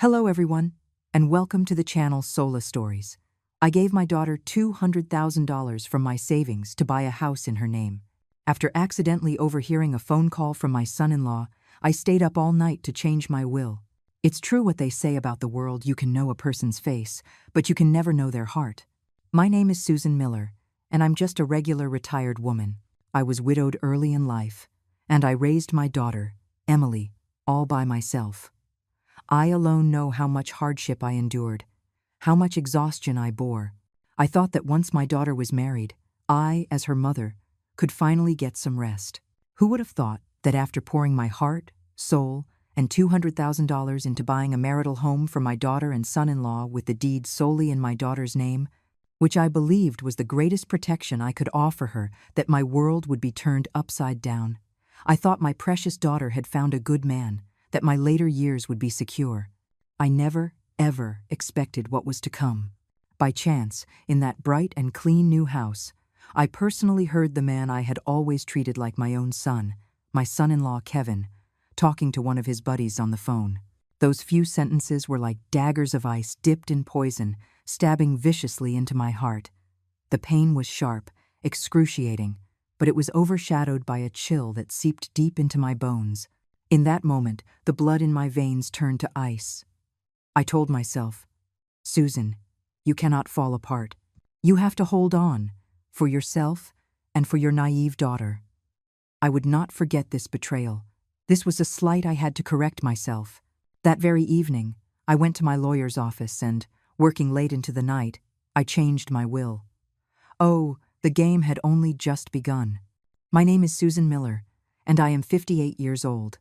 Hello everyone, and welcome to the channel Sola Stories. I gave my daughter $200,000 from my savings to buy a house in her name. After accidentally overhearing a phone call from my son-in-law, I stayed up all night to change my will. It's true what they say about the world: you can know a person's face, but you can never know their heart. My name is Susan Miller, and I'm just a regular retired woman. I was widowed early in life, and I raised my daughter, Emily, all by myself. I alone know how much hardship I endured, how much exhaustion I bore. I thought that once my daughter was married, I, as her mother, could finally get some rest. Who would have thought that after pouring my heart, soul, and $200,000 into buying a marital home for my daughter and son-in-law with the deed solely in my daughter's name, which I believed was the greatest protection I could offer her, that my world would be turned upside down? I thought my precious daughter had found a good man, that my later years would be secure. I never, ever expected what was to come. By chance, in that bright and clean new house, I personally heard the man I had always treated like my own son, my son-in-law Kevin, talking to one of his buddies on the phone. Those few sentences were like daggers of ice dipped in poison, stabbing viciously into my heart. The pain was sharp, excruciating, but it was overshadowed by a chill that seeped deep into my bones. In that moment, the blood in my veins turned to ice. I told myself, "Susan, you cannot fall apart. You have to hold on, for yourself and for your naive daughter." I would not forget this betrayal. This was a slight I had to correct myself. That very evening, I went to my lawyer's office and, working late into the night, I changed my will. Oh, the game had only just begun. My name is Susan Miller, and I am 58 years old.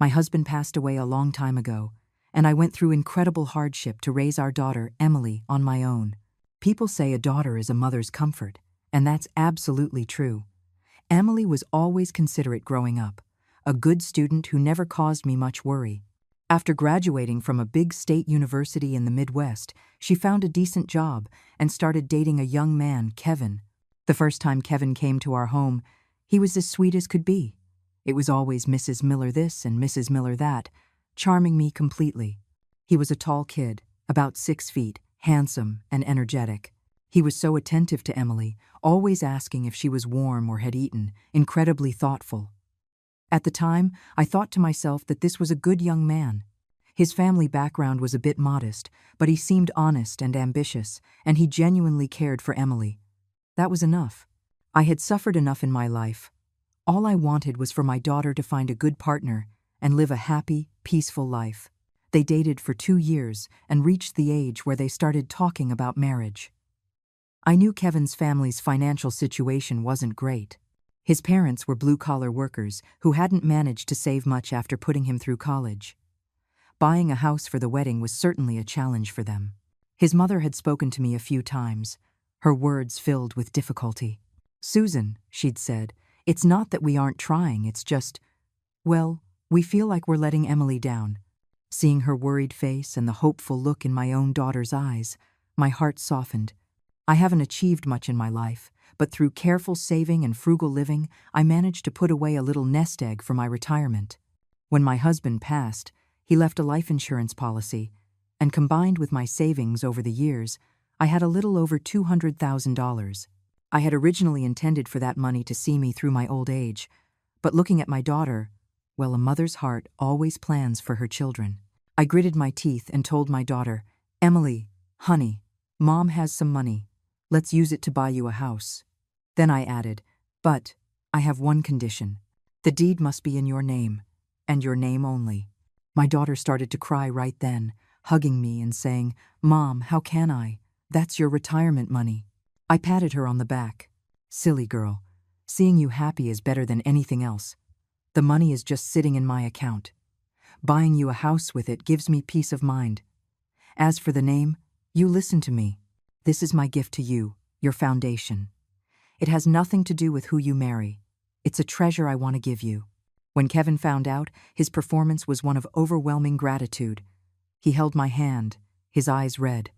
My husband passed away a long time ago, and I went through incredible hardship to raise our daughter, Emily, on my own. People say a daughter is a mother's comfort, and that's absolutely true. Emily was always considerate growing up, a good student who never caused me much worry. After graduating from a big state university in the Midwest, she found a decent job and started dating a young man, Kevin. The first time Kevin came to our home, he was as sweet as could be. It was always Mrs. Miller this and Mrs. Miller that, charming me completely. He was a tall kid, about 6 feet, handsome and energetic. He was so attentive to Emily, always asking if she was warm or had eaten, incredibly thoughtful. At the time, I thought to myself that this was a good young man. His family background was a bit modest, but he seemed honest and ambitious, and he genuinely cared for Emily. That was enough. I had suffered enough in my life. All I wanted was for my daughter to find a good partner and live a happy, peaceful life. They dated for 2 years and reached the age where they started talking about marriage. I knew Kevin's family's financial situation wasn't great. His parents were blue-collar workers who hadn't managed to save much after putting him through college. Buying a house for the wedding was certainly a challenge for them. His mother had spoken to me a few times, her words filled with difficulty. "Susan," she'd said, "it's not that we aren't trying, it's just, well, we feel like we're letting Emily down." Seeing her worried face and the hopeful look in my own daughter's eyes, my heart softened. I haven't achieved much in my life, but through careful saving and frugal living, I managed to put away a little nest egg for my retirement. When my husband passed, he left a life insurance policy, and combined with my savings over the years, I had a little over $200,000. I had originally intended for that money to see me through my old age, but looking at my daughter, well, a mother's heart always plans for her children. I gritted my teeth and told my daughter, "Emily, honey, Mom has some money. Let's use it to buy you a house." Then I added, "But I have one condition. The deed must be in your name, and your name only." My daughter started to cry right then, hugging me and saying, "Mom, how can I? That's your retirement money." I patted her on the back. "Silly girl, seeing you happy is better than anything else. The money is just sitting in my account. Buying you a house with it gives me peace of mind. As for the name, you listen to me. This is my gift to you, your foundation. It has nothing to do with who you marry. It's a treasure I want to give you." When Kevin found out, his performance was one of overwhelming gratitude. He held my hand, his eyes red.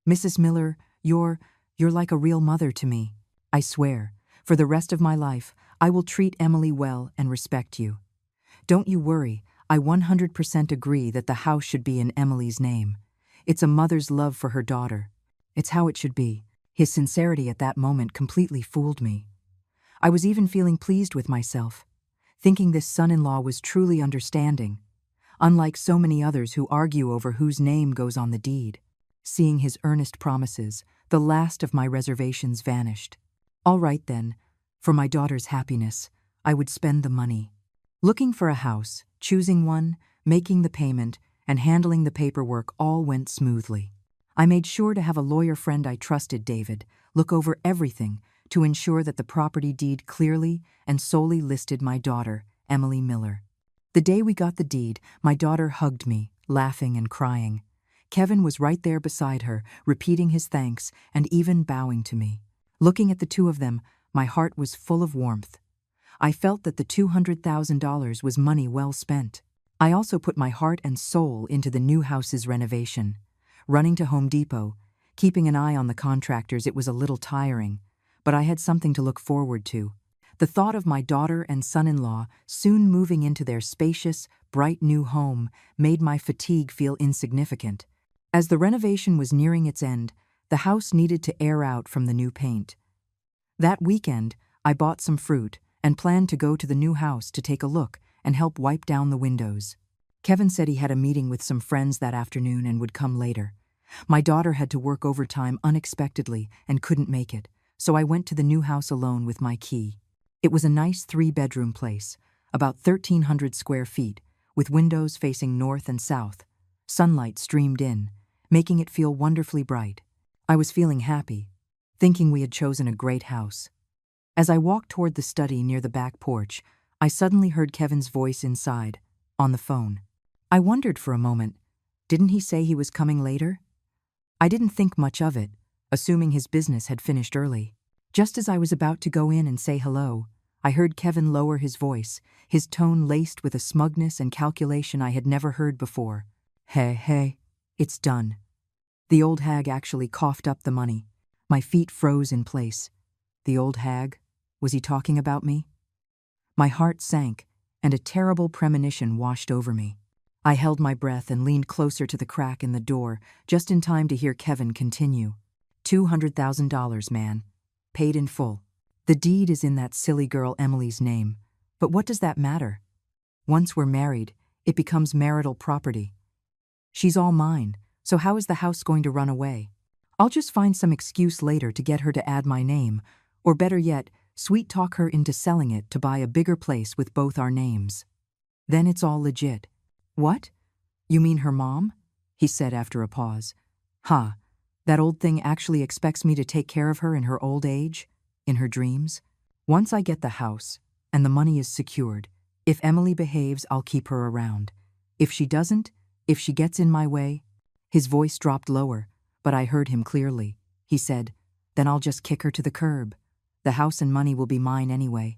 "Mrs. Miller, you're like a real mother to me. I swear, for the rest of my life, I will treat Emily well and respect you. Don't you worry, I 100% agree that the house should be in Emily's name. It's a mother's love for her daughter. It's how it should be. His sincerity at that moment completely fooled me. I was even feeling pleased with myself, thinking this son-in-law was truly understanding, unlike so many others who argue over whose name goes on the deed. Seeing his earnest promises, the last of my reservations vanished. All right then, for my daughter's happiness, I would spend the money. Looking for a house, choosing one, making the payment, and handling the paperwork all went smoothly. I made sure to have a lawyer friend I trusted, David, look over everything to ensure that the property deed clearly and solely listed my daughter, Emily Miller. The day we got the deed, my daughter hugged me, laughing and crying. Kevin was right there beside her, repeating his thanks and even bowing to me. Looking at the two of them, my heart was full of warmth. I felt that the $200,000 was money well spent. I also put my heart and soul into the new house's renovation. Running to Home Depot, keeping an eye on the contractors, it was a little tiring, but I had something to look forward to. The thought of my daughter and son-in-law soon moving into their spacious, bright new home made my fatigue feel insignificant. As the renovation was nearing its end, the house needed to air out from the new paint. That weekend, I bought some fruit and planned to go to the new house to take a look and help wipe down the windows. Kevin said he had a meeting with some friends that afternoon and would come later. My daughter had to work overtime unexpectedly and couldn't make it, so I went to the new house alone with my key. It was a nice 3-bedroom place, about 1,300 square feet, with windows facing north and south. Sunlight streamed in, making it feel wonderfully bright. I was feeling happy, thinking we had chosen a great house. As I walked toward the study near the back porch, I suddenly heard Kevin's voice inside, on the phone. I wondered for a moment, didn't he say he was coming later? I didn't think much of it, assuming his business had finished early. Just as I was about to go in and say hello, I heard Kevin lower his voice, his tone laced with a smugness and calculation I had never heard before. Hey, it's done. The old hag actually coughed up the money. My feet froze in place. The old hag? Was he talking about me? My heart sank, and a terrible premonition washed over me. I held my breath and leaned closer to the crack in the door, just in time to hear Kevin continue. $200,000, man. Paid in full. The deed is in that silly girl Emily's name, but what does that matter? Once we're married, it becomes marital property. She's all mine, so how is the house going to run away? I'll just find some excuse later to get her to add my name, or better yet, sweet-talk her into selling it to buy a bigger place with both our names. Then it's all legit. What? You mean her mom? He said after a pause. That old thing actually expects me to take care of her in her old age? In her dreams? Once I get the house, and the money is secured, if Emily behaves, I'll keep her around. If she doesn't, if she gets in my way. His voice dropped lower, but I heard him clearly. He said, then I'll just kick her to the curb. The house and money will be mine anyway.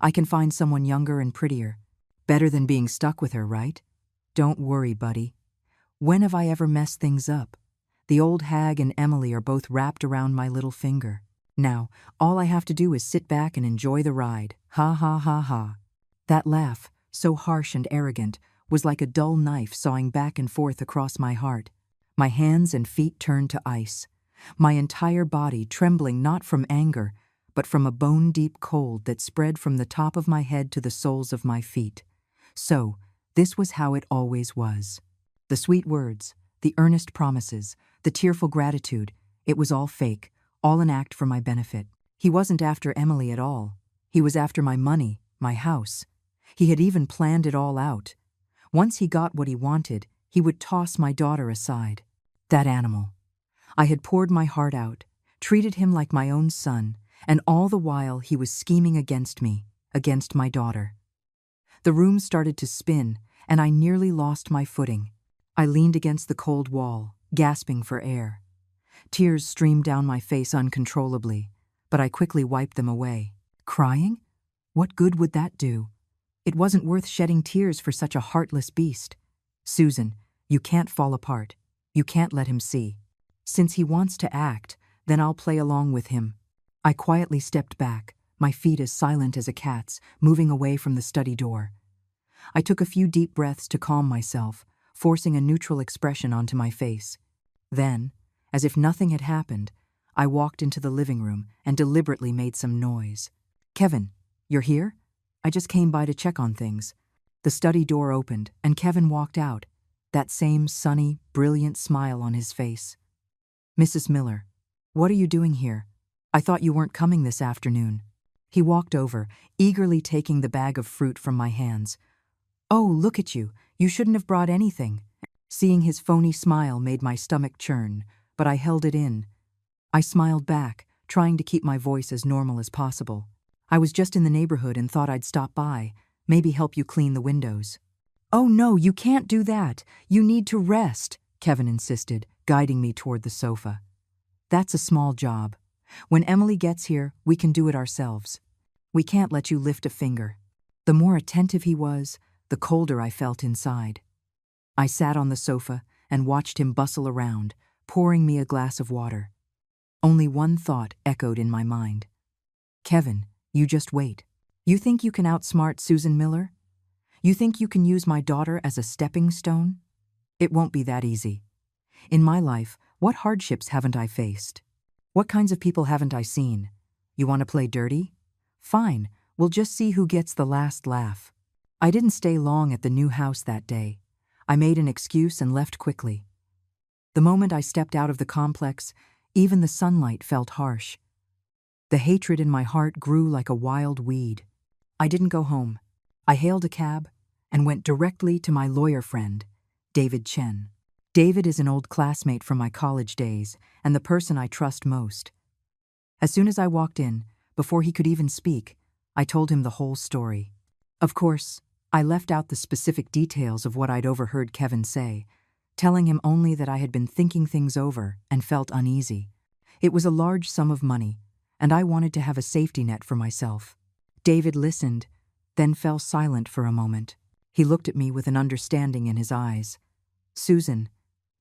I can find someone younger and prettier. Better than being stuck with her, right? Don't worry, buddy. When have I ever messed things up? The old hag and Emily are both wrapped around my little finger. Now, all I have to do is sit back and enjoy the ride. Ha ha ha ha. That laugh, so harsh and arrogant, was like a dull knife sawing back and forth across my heart. My hands and feet turned to ice, my entire body trembling not from anger, but from a bone-deep cold that spread from the top of my head to the soles of my feet. So, this was how it always was. The sweet words, the earnest promises, the tearful gratitude, it was all fake, all an act for my benefit. He wasn't after Emily at all. He was after my money, my house. He had even planned it all out. Once he got what he wanted, he would toss my daughter aside. That animal. I had poured my heart out, treated him like my own son, and all the while he was scheming against me, against my daughter. The room started to spin, and I nearly lost my footing. I leaned against the cold wall, gasping for air. Tears streamed down my face uncontrollably, but I quickly wiped them away. Crying? What good would that do? It wasn't worth shedding tears for such a heartless beast. Susan, you can't fall apart. You can't let him see. Since he wants to act, then I'll play along with him. I quietly stepped back, my feet as silent as a cat's, moving away from the study door. I took a few deep breaths to calm myself, forcing a neutral expression onto my face. Then, as if nothing had happened, I walked into the living room and deliberately made some noise. "Kevin, you're here? I just came by to check on things." The study door opened, and Kevin walked out, that same sunny, brilliant smile on his face. "Mrs. Miller, what are you doing here? I thought you weren't coming this afternoon." He walked over, eagerly taking the bag of fruit from my hands. "Oh, look at you. You shouldn't have brought anything." Seeing his phony smile made my stomach churn, but I held it in. I smiled back, trying to keep my voice as normal as possible. "I was just in the neighborhood and thought I'd stop by, maybe help you clean the windows." "Oh no, you can't do that. You need to rest," Kevin insisted, guiding me toward the sofa. "That's a small job. When Emily gets here, we can do it ourselves. We can't let you lift a finger." The more attentive he was, the colder I felt inside. I sat on the sofa and watched him bustle around, pouring me a glass of water. Only one thought echoed in my mind. "Kevin, you just wait. You think you can outsmart Susan Miller? You think you can use my daughter as a stepping stone? It won't be that easy. In my life, what hardships haven't I faced? What kinds of people haven't I seen? You want to play dirty? Fine, we'll just see who gets the last laugh." I didn't stay long at the new house that day. I made an excuse and left quickly. The moment I stepped out of the complex, even the sunlight felt harsh. The hatred in my heart grew like a wild weed. I didn't go home. I hailed a cab and went directly to my lawyer friend, David Chen. David is an old classmate from my college days and the person I trust most. As soon as I walked in, before he could even speak, I told him the whole story. Of course, I left out the specific details of what I'd overheard Kevin say, telling him only that I had been thinking things over and felt uneasy. It was a large sum of money, and I wanted to have a safety net for myself. David listened, then fell silent for a moment. He looked at me with an understanding in his eyes. "Susan,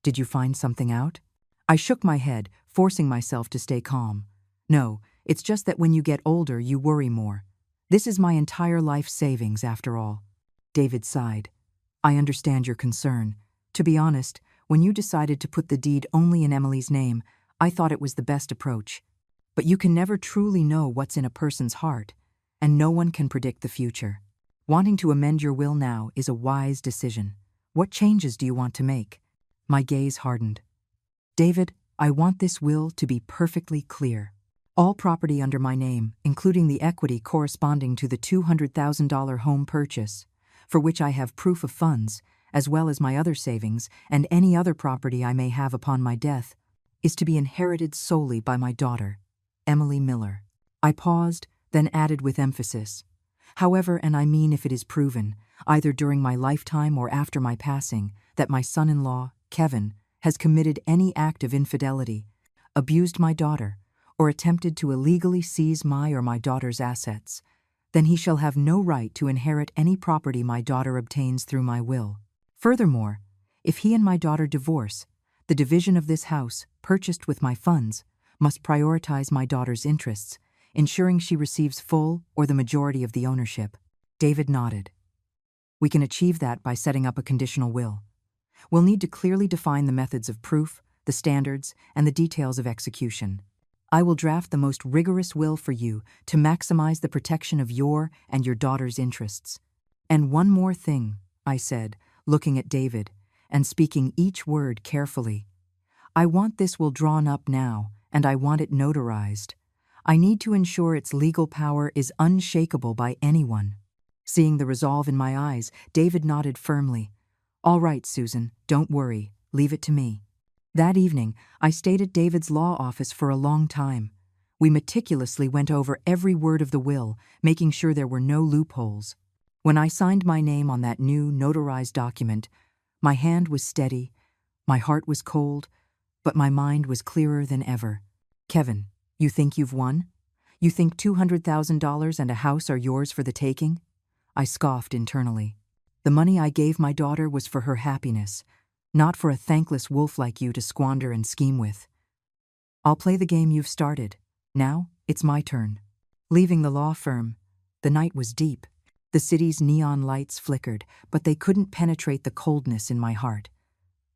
did you find something out?" I shook my head, forcing myself to stay calm. "No, it's just that when you get older, you worry more. This is my entire life savings, after all." David sighed. "I understand your concern. To be honest, when you decided to put the deed only in Emily's name, I thought it was the best approach. But you can never truly know what's in a person's heart, and no one can predict the future. Wanting to amend your will now is a wise decision. What changes do you want to make?" My gaze hardened. "David, I want this will to be perfectly clear. All property under my name, including the equity corresponding to the $200,000 home purchase, for which I have proof of funds, as well as my other savings and any other property I may have upon my death, is to be inherited solely by my daughter, Emily Miller." I paused, then added with emphasis, "However, and I mean if it is proven, either during my lifetime or after my passing, that my son-in-law, Kevin, has committed any act of infidelity, abused my daughter, or attempted to illegally seize my or my daughter's assets, then he shall have no right to inherit any property my daughter obtains through my will. Furthermore, if he and my daughter divorce, the division of this house, purchased with my funds, must prioritize my daughter's interests, ensuring she receives full or the majority of the ownership." David nodded. "We can achieve that by setting up a conditional will. We'll need to clearly define the methods of proof, the standards, and the details of execution. I will draft the most rigorous will for you to maximize the protection of your and your daughter's interests. And one more thing," I said, looking at David and speaking each word carefully. "I want this will drawn up now, and I want it notarized. I need to ensure its legal power is unshakable by anyone." Seeing the resolve in my eyes, David nodded firmly. "All right, Susan, don't worry. Leave it to me." That evening, I stayed at David's law office for a long time. We meticulously went over every word of the will, making sure there were no loopholes. When I signed my name on that new notarized document, my hand was steady, my heart was cold, but my mind was clearer than ever. "Kevin, you think you've won? You think $200,000 and a house are yours for the taking?" I scoffed internally. The money I gave my daughter was for her happiness, not for a thankless wolf like you to squander and scheme with. "I'll play the game you've started. Now, it's my turn." Leaving the law firm, the night was deep. The city's neon lights flickered, but they couldn't penetrate the coldness in my heart.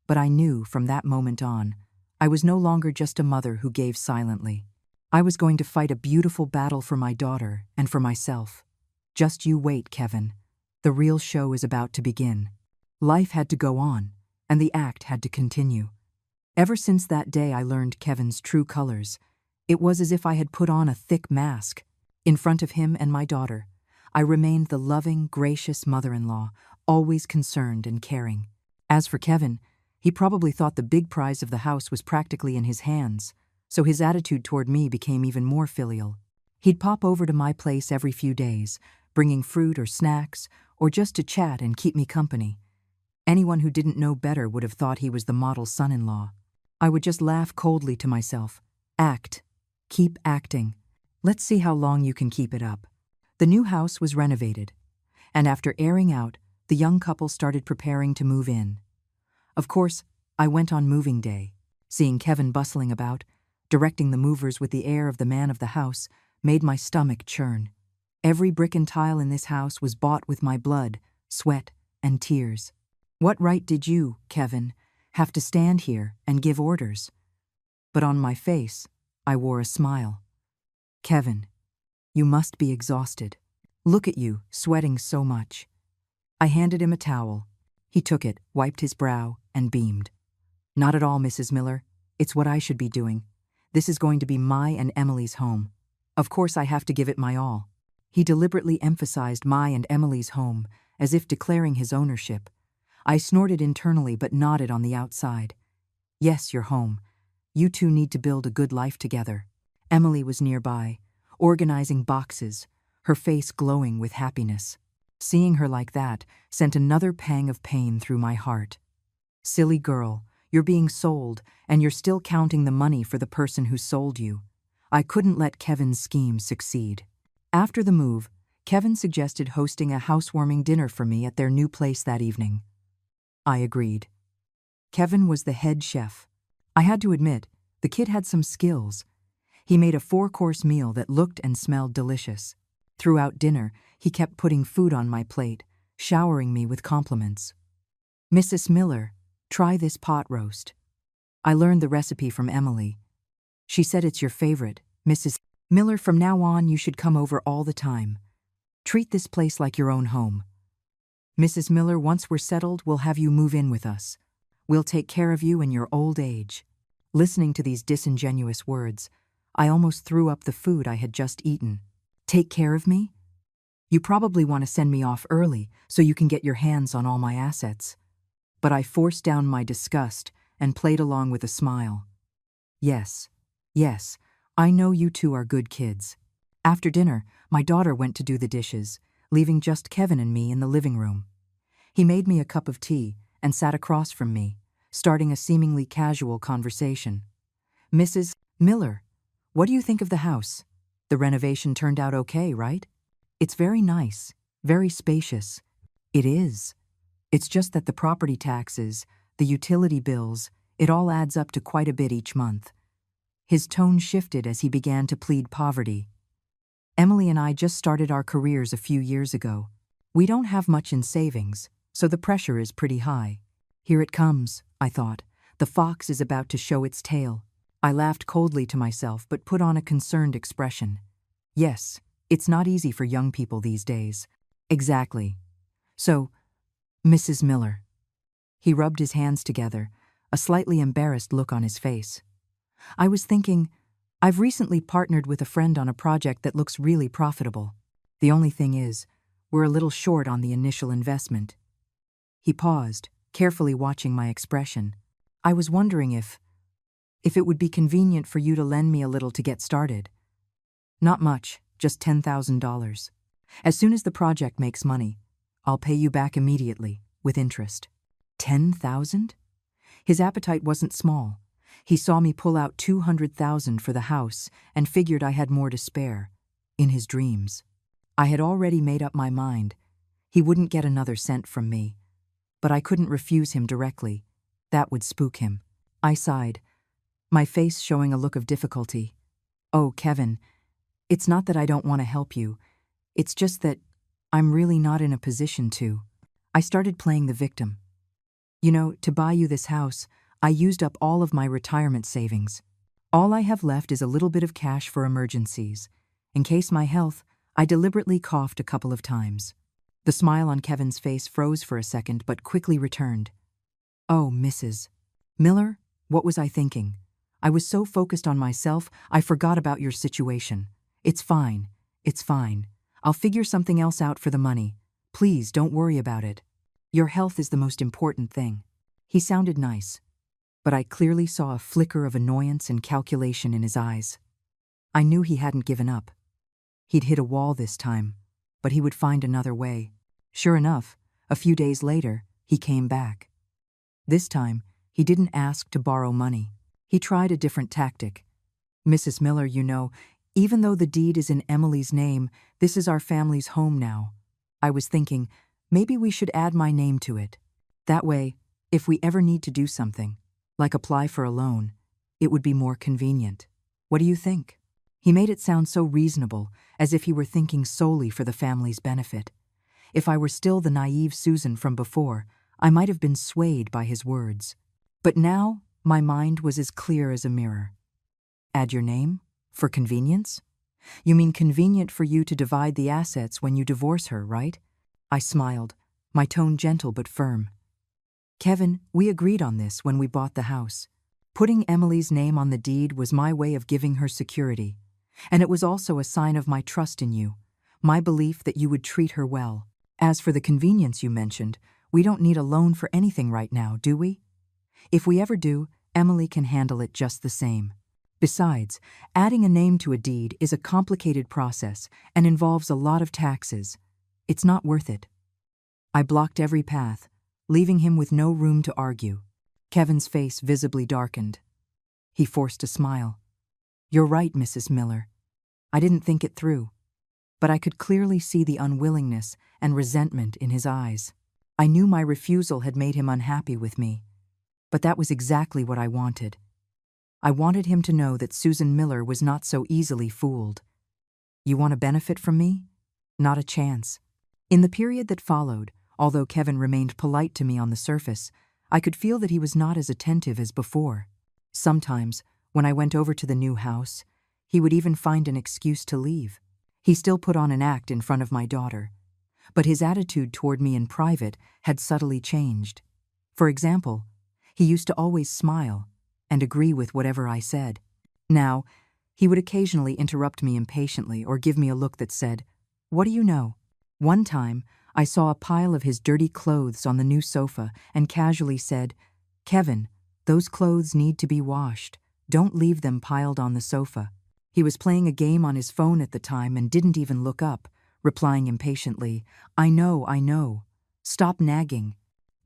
But I knew from that moment on, I was no longer just a mother who gave silently. I was going to fight a beautiful battle for my daughter and for myself. Just you wait, Kevin. The real show is about to begin. Life had to go on, and the act had to continue. Ever since that day I learned Kevin's true colors. It was as if I had put on a thick mask. In front of him and my daughter, I remained the loving, gracious mother-in-law, always concerned and caring. As for Kevin, he probably thought the big prize of the house was practically in his hands, so his attitude toward me became even more filial. He'd pop over to my place every few days, bringing fruit or snacks, or just to chat and keep me company. Anyone who didn't know better would have thought he was the model son-in-law. I would just laugh coldly to myself. Act. Keep acting. Let's see how long you can keep it up. The new house was renovated, and after airing out, the young couple started preparing to move in. Of course, I went on moving day. Seeing Kevin bustling about, directing the movers with the air of the man of the house, made my stomach churn. Every brick and tile in this house was bought with my blood, sweat, and tears. What right did you, Kevin, have to stand here and give orders? But on my face, I wore a smile. Kevin, you must be exhausted. Look at you, sweating so much. I handed him a towel. He took it, wiped his brow, and beamed. Not at all, Mrs. Miller. It's what I should be doing. This is going to be my and Emily's home. Of course I have to give it my all. He deliberately emphasized my and Emily's home, as if declaring his ownership. I snorted internally but nodded on the outside. Yes, your home. You two need to build a good life together. Emily was nearby, organizing boxes, her face glowing with happiness. Seeing her like that sent another pang of pain through my heart. Silly girl, you're being sold, and you're still counting the money for the person who sold you. I couldn't let Kevin's scheme succeed. After the move, Kevin suggested hosting a housewarming dinner for me at their new place that evening. I agreed. Kevin was the head chef. I had to admit, the kid had some skills. He made a 4-course meal that looked and smelled delicious. Throughout dinner, he kept putting food on my plate, showering me with compliments. Mrs. Miller, try this pot roast. I learned the recipe from Emily. She said it's your favorite, Mrs. Miller. From now on, you should come over all the time. Treat this place like your own home. Mrs. Miller, once we're settled, we'll have you move in with us. We'll take care of you in your old age. Listening to these disingenuous words, I almost threw up the food I had just eaten. Take care of me? You probably want to send me off early so you can get your hands on all my assets. But I forced down my disgust and played along with a smile. Yes, I know you two are good kids. After dinner, my daughter went to do the dishes, leaving just Kevin and me in the living room. He made me a cup of tea and sat across from me, starting a seemingly casual conversation. Mrs. Miller, what do you think of the house? The renovation turned out okay, right? It's very nice, very spacious. It is. It's just that the property taxes, the utility bills, it all adds up to quite a bit each month. His tone shifted as he began to plead poverty. Emily and I just started our careers a few years ago. We don't have much in savings, so the pressure is pretty high. Here it comes, I thought. The fox is about to show its tail. I laughed coldly to myself but put on a concerned expression. Yes, it's not easy for young people these days. Exactly. So, Mrs. Miller. He rubbed his hands together, a slightly embarrassed look on his face. I was thinking, I've recently partnered with a friend on a project that looks really profitable. The only thing is, we're a little short on the initial investment. He paused, carefully watching my expression. I was wondering if it would be convenient for you to lend me a little to get started. Not much, just $10,000. As soon as the project makes money, I'll pay you back immediately, with interest. 10,000? His appetite wasn't small. He saw me pull out 200,000 for the house and figured I had more to spare. In his dreams. I had already made up my mind. He wouldn't get another cent from me. But I couldn't refuse him directly. That would spook him. I sighed, my face showing a look of difficulty. Oh, Kevin, it's not that I don't want to help you. It's just that I'm really not in a position to. I started playing the victim. To buy you this house, I used up all of my retirement savings. All I have left is a little bit of cash for emergencies. In case my health, I deliberately coughed a couple of times. The smile on Kevin's face froze for a second but quickly returned. Oh, Mrs. Miller, what was I thinking? I was so focused on myself, I forgot about your situation. It's fine. It's fine. I'll figure something else out for the money. Please don't worry about it. Your health is the most important thing. He sounded nice, but I clearly saw a flicker of annoyance and calculation in his eyes. I knew he hadn't given up. He'd hit a wall this time, but he would find another way. Sure enough, a few days later, he came back. This time, he didn't ask to borrow money. He tried a different tactic. Mrs. Miller, even though the deed is in Emily's name, this is our family's home now. I was thinking, maybe we should add my name to it. That way, if we ever need to do something, like apply for a loan, it would be more convenient. What do you think? He made it sound so reasonable, as if he were thinking solely for the family's benefit. If I were still the naive Susan from before, I might have been swayed by his words. But now, my mind was as clear as a mirror. Add your name? For convenience? You mean convenient for you to divide the assets when you divorce her, right? I smiled, my tone gentle but firm. Kevin, we agreed on this when we bought the house. Putting Emily's name on the deed was my way of giving her security. And it was also a sign of my trust in you, my belief that you would treat her well. As for the convenience you mentioned, we don't need a loan for anything right now, do we? If we ever do, Emily can handle it just the same. Besides, adding a name to a deed is a complicated process and involves a lot of taxes. It's not worth it. I blocked every path, leaving him with no room to argue. Kevin's face visibly darkened. He forced a smile. You're right, Mrs. Miller. I didn't think it through. But I could clearly see the unwillingness and resentment in his eyes. I knew my refusal had made him unhappy with me. But that was exactly what I wanted. I wanted him to know that Susan Miller was not so easily fooled. You want to benefit from me? Not a chance. In the period that followed, although Kevin remained polite to me on the surface, I could feel that he was not as attentive as before. Sometimes, when I went over to the new house, he would even find an excuse to leave. He still put on an act in front of my daughter. But his attitude toward me in private had subtly changed. For example, he used to always smile and agree with whatever I said. Now, he would occasionally interrupt me impatiently or give me a look that said, "What do you know?" One time, I saw a pile of his dirty clothes on the new sofa and casually said, "Kevin, those clothes need to be washed. Don't leave them piled on the sofa." He was playing a game on his phone at the time and didn't even look up, replying impatiently, I know. Stop nagging."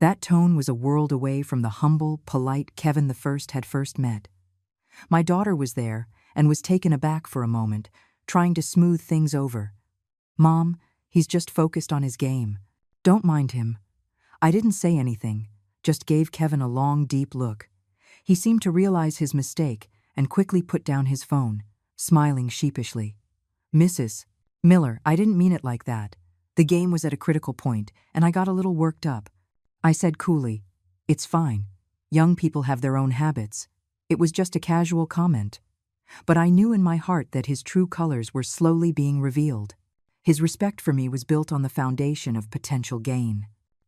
That tone was a world away from the humble, polite Kevin I had first met. My daughter was there and was taken aback for a moment, trying to smooth things over. "Mom, he's just focused on his game. Don't mind him." I didn't say anything, just gave Kevin a long, deep look. He seemed to realize his mistake and quickly put down his phone, smiling sheepishly. "Mrs. Miller, I didn't mean it like that. The game was at a critical point, and I got a little worked up." I said coolly, "It's fine. Young people have their own habits. It was just a casual comment." But I knew in my heart that his true colors were slowly being revealed. His respect for me was built on the foundation of potential gain.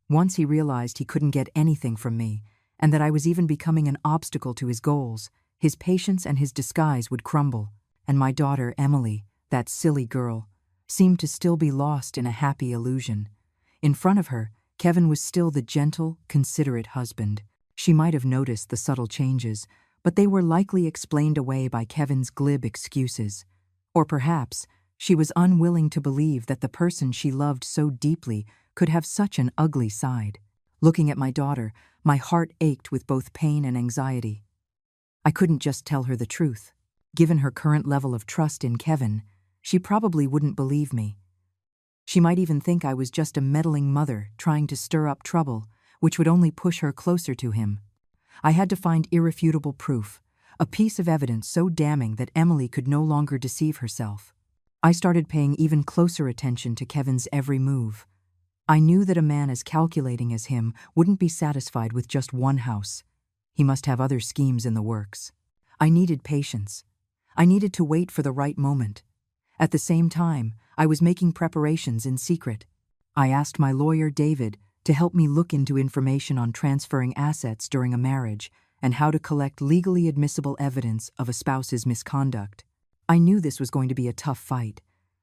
Once he realized he couldn't get anything from me, and that I was even becoming an obstacle to his goals, his patience and his disguise would crumble, and my daughter, Emily, that silly girl, seemed to still be lost in a happy illusion. In front of her, Kevin was still the gentle, considerate husband. She might have noticed the subtle changes, but they were likely explained away by Kevin's glib excuses. Or perhaps she was unwilling to believe that the person she loved so deeply could have such an ugly side. Looking at my daughter, my heart ached with both pain and anxiety. I couldn't just tell her the truth. Given her current level of trust in Kevin, she probably wouldn't believe me. She might even think I was just a meddling mother trying to stir up trouble, which would only push her closer to him. I had to find irrefutable proof, a piece of evidence so damning that Emily could no longer deceive herself. I started paying even closer attention to Kevin's every move. I knew that a man as calculating as him wouldn't be satisfied with just one house. He must have other schemes in the works. I needed patience. I needed to wait for the right moment. At the same time, I was making preparations in secret. I asked my lawyer, David, to help me look into information on transferring assets during a marriage and how to collect legally admissible evidence of a spouse's misconduct. I knew this was going to be a tough fight,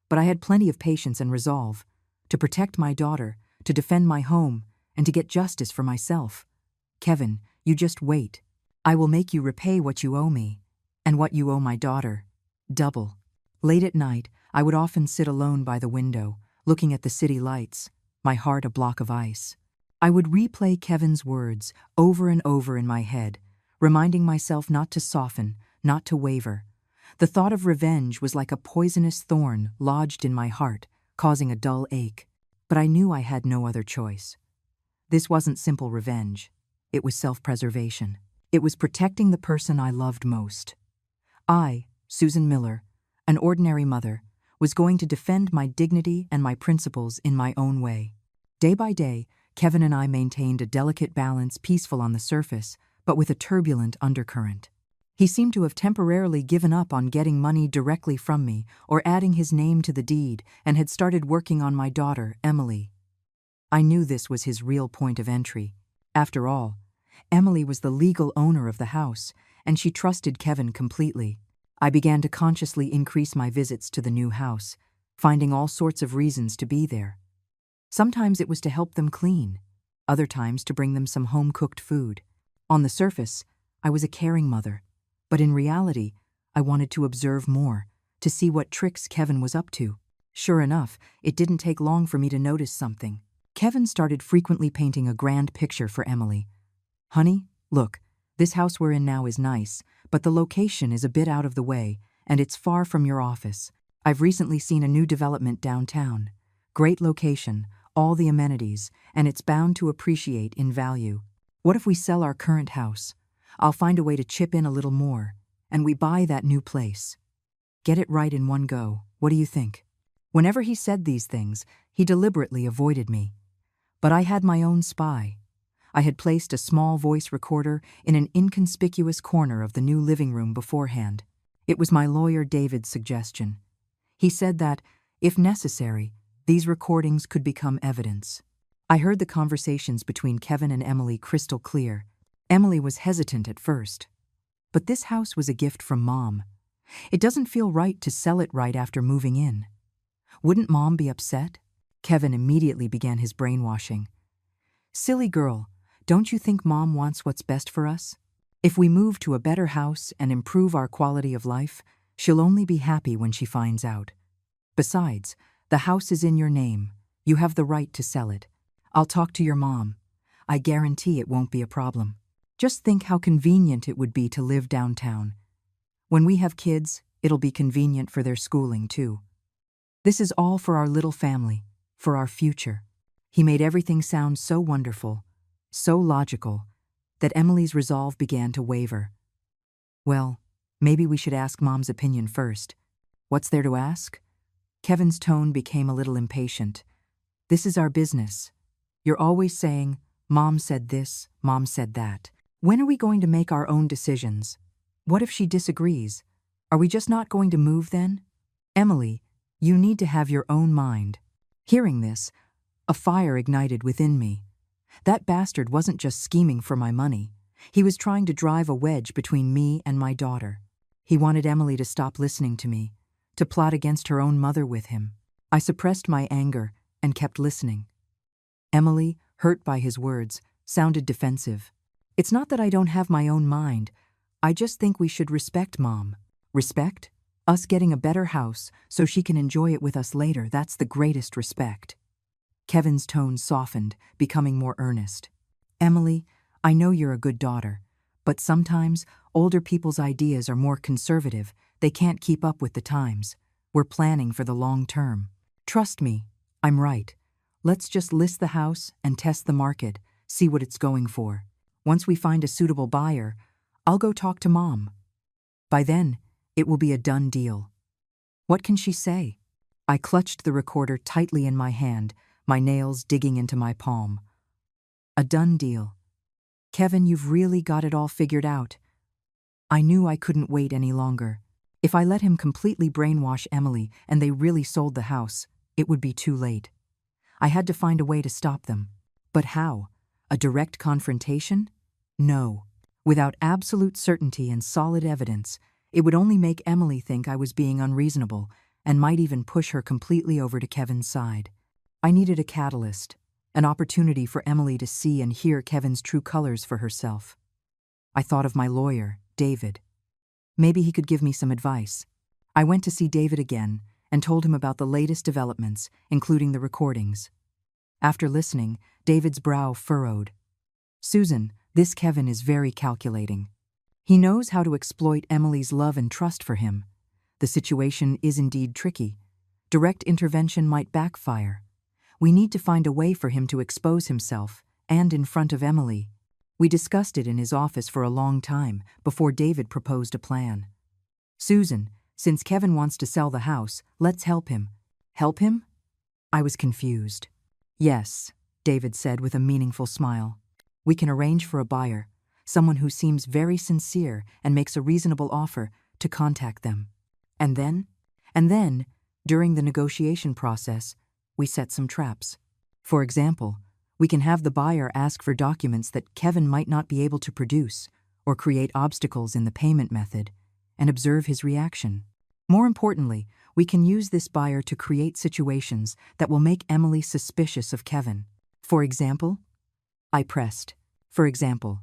but I had plenty of patience and resolve to protect my daughter, to defend my home, and to get justice for myself. Kevin, you just wait. I will make you repay what you owe me, and what you owe my daughter. Double. Late at night, I would often sit alone by the window, looking at the city lights, my heart a block of ice. I would replay Kevin's words over and over in my head, reminding myself not to soften, not to waver. The thought of revenge was like a poisonous thorn lodged in my heart, causing a dull ache. But I knew I had no other choice. This wasn't simple revenge. It was self-preservation. It was protecting the person I loved most. I, Susan Miller, an ordinary mother, was going to defend my dignity and my principles in my own way. Day by day, Kevin and I maintained a delicate balance, peaceful on the surface, but with a turbulent undercurrent. He seemed to have temporarily given up on getting money directly from me or adding his name to the deed and had started working on my daughter, Emily. I knew this was his real point of entry. After all, Emily was the legal owner of the house, and she trusted Kevin completely. I began to consciously increase my visits to the new house, finding all sorts of reasons to be there. Sometimes it was to help them clean, other times to bring them some home-cooked food. On the surface, I was a caring mother, but in reality, I wanted to observe more, to see what tricks Kevin was up to. Sure enough, it didn't take long for me to notice something. Kevin started frequently painting a grand picture for Emily. "Honey, look, this house we're in now is nice, but the location is a bit out of the way, and it's far from your office. I've recently seen a new development downtown. Great location, all the amenities, and it's bound to appreciate in value. What if we sell our current house? I'll find a way to chip in a little more, and we buy that new place. Get it right in one go. What do you think?" Whenever he said these things, he deliberately avoided me. But I had my own spy. I had placed a small voice recorder in an inconspicuous corner of the new living room beforehand. It was my lawyer David's suggestion. He said that, if necessary, these recordings could become evidence. I heard the conversations between Kevin and Emily crystal clear. Emily was hesitant at first. But this house was a gift from Mom. It doesn't feel right to sell it right after moving in. Wouldn't Mom be upset? Kevin immediately began his brainwashing. "Silly girl, don't you think Mom wants what's best for us? If we move to a better house and improve our quality of life, she'll only be happy when she finds out. Besides, the house is in your name. You have the right to sell it. I'll talk to your mom. I guarantee it won't be a problem. Just think how convenient it would be to live downtown. When we have kids, it'll be convenient for their schooling too. This is all for our little family, for our future." He made everything sound so wonderful, so logical, that Emily's resolve began to waver. "Well, maybe we should ask Mom's opinion first. What's there to ask?" Kevin's tone became a little impatient. "This is our business. You're always saying, 'Mom said this, Mom said that.' When are we going to make our own decisions? What if she disagrees? Are we just not going to move then? Emily, you need to have your own mind." Hearing this, a fire ignited within me. That bastard wasn't just scheming for my money. He was trying to drive a wedge between me and my daughter. He wanted Emily to stop listening to me, to plot against her own mother with him. I suppressed my anger and kept listening. Emily, hurt by his words, sounded defensive. "It's not that I don't have my own mind. I just think we should respect Mom." "Respect? Us getting a better house so she can enjoy it with us later, that's the greatest respect." Kevin's tone softened, becoming more earnest. "Emily, I know you're a good daughter, but sometimes older people's ideas are more conservative. They can't keep up with the times. We're planning for the long term. Trust me, I'm right. Let's just list the house and test the market, see what it's going for. Once we find a suitable buyer, I'll go talk to Mom. By then, it will be a done deal." "What can she say?" I clutched the recorder tightly in my hand, my nails digging into my palm. A done deal. Kevin, you've really got it all figured out. I knew I couldn't wait any longer. If I let him completely brainwash Emily and they really sold the house, it would be too late. I had to find a way to stop them. But how? A direct confrontation? No. Without absolute certainty and solid evidence, it would only make Emily think I was being unreasonable and might even push her completely over to Kevin's side. I needed a catalyst, an opportunity for Emily to see and hear Kevin's true colors for herself. I thought of my lawyer, David. Maybe he could give me some advice. I went to see David again and told him about the latest developments, including the recordings. After listening, David's brow furrowed. Susan, this Kevin is very calculating. He knows how to exploit Emily's love and trust for him. The situation is indeed tricky. Direct intervention might backfire. We need to find a way for him to expose himself, and in front of Emily. We discussed it in his office for a long time before David proposed a plan. Susan, since Kevin wants to sell the house, let's help him. Help him? I was confused. Yes, David said with a meaningful smile. We can arrange for a buyer, someone who seems very sincere and makes a reasonable offer, to contact them. And then, during the negotiation process, we set some traps. For example, we can have the buyer ask for documents that Kevin might not be able to produce, or create obstacles in the payment method, and observe his reaction. More importantly, we can use this buyer to create situations that will make Emily suspicious of Kevin. For example, I pressed. For example,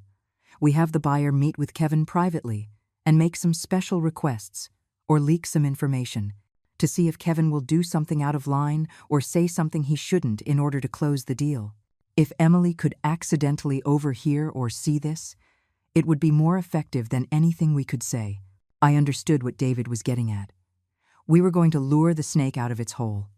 we have the buyer meet with Kevin privately and make some special requests or leak some information to see if Kevin will do something out of line or say something he shouldn't in order to close the deal. If Emily could accidentally overhear or see this, it would be more effective than anything we could say. I understood what David was getting at. We were going to lure the snake out of its hole.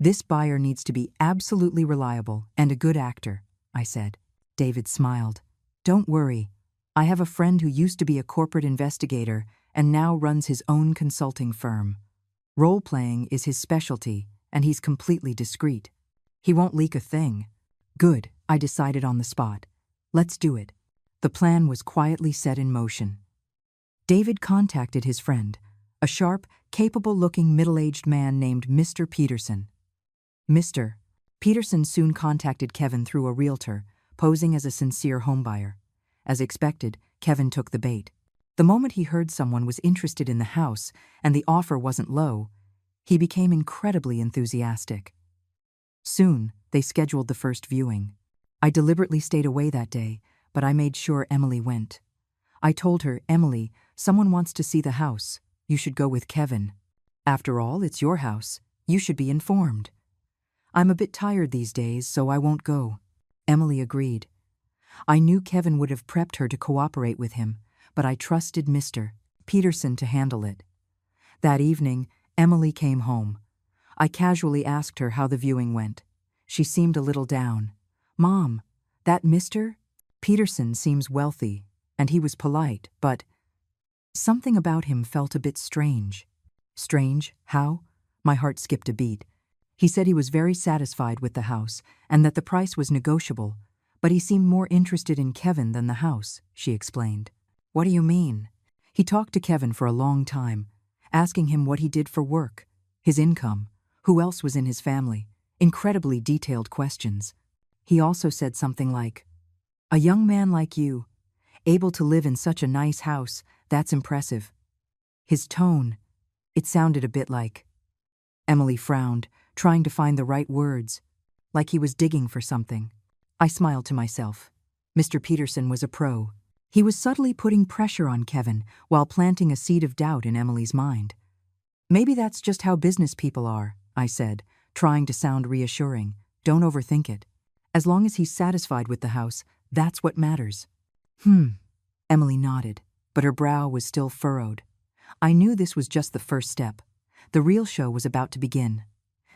This buyer needs to be absolutely reliable and a good actor, I said. David smiled. Don't worry. I have a friend who used to be a corporate investigator and now runs his own consulting firm. Role-playing is his specialty, and he's completely discreet. He won't leak a thing. Good, I decided on the spot. Let's do it. The plan was quietly set in motion. David contacted his friend, a sharp, capable-looking middle-aged man named Mr. Peterson. Mr. Peterson soon contacted Kevin through a realtor, posing as a sincere homebuyer. As expected, Kevin took the bait. The moment he heard someone was interested in the house and the offer wasn't low, he became incredibly enthusiastic. Soon, they scheduled the first viewing. I deliberately stayed away that day, but I made sure Emily went. I told her, Emily, someone wants to see the house. You should go with Kevin. After all, it's your house. You should be informed. I'm a bit tired these days, so I won't go. Emily agreed. I knew Kevin would have prepped her to cooperate with him, but I trusted Mr. Peterson to handle it. That evening, Emily came home. I casually asked her how the viewing went. She seemed a little down. Mom, that Mr. Peterson seems wealthy, and he was polite, but something about him felt a bit strange. Strange? How? My heart skipped a beat. He said he was very satisfied with the house and that the price was negotiable, but he seemed more interested in Kevin than the house, she explained. What do you mean? He talked to Kevin for a long time, asking him what he did for work, his income, who else was in his family, incredibly detailed questions. He also said something like, "A young man like you, able to live in such a nice house, that's impressive." His tone, it sounded a bit like. Emily frowned, trying to find the right words, like he was digging for something. I smiled to myself. Mr. Peterson was a pro. He was subtly putting pressure on Kevin while planting a seed of doubt in Emily's mind. Maybe that's just how business people are, I said, trying to sound reassuring. Don't overthink it. As long as he's satisfied with the house, that's what matters. Emily nodded, but her brow was still furrowed. I knew this was just the first step. The real show was about to begin.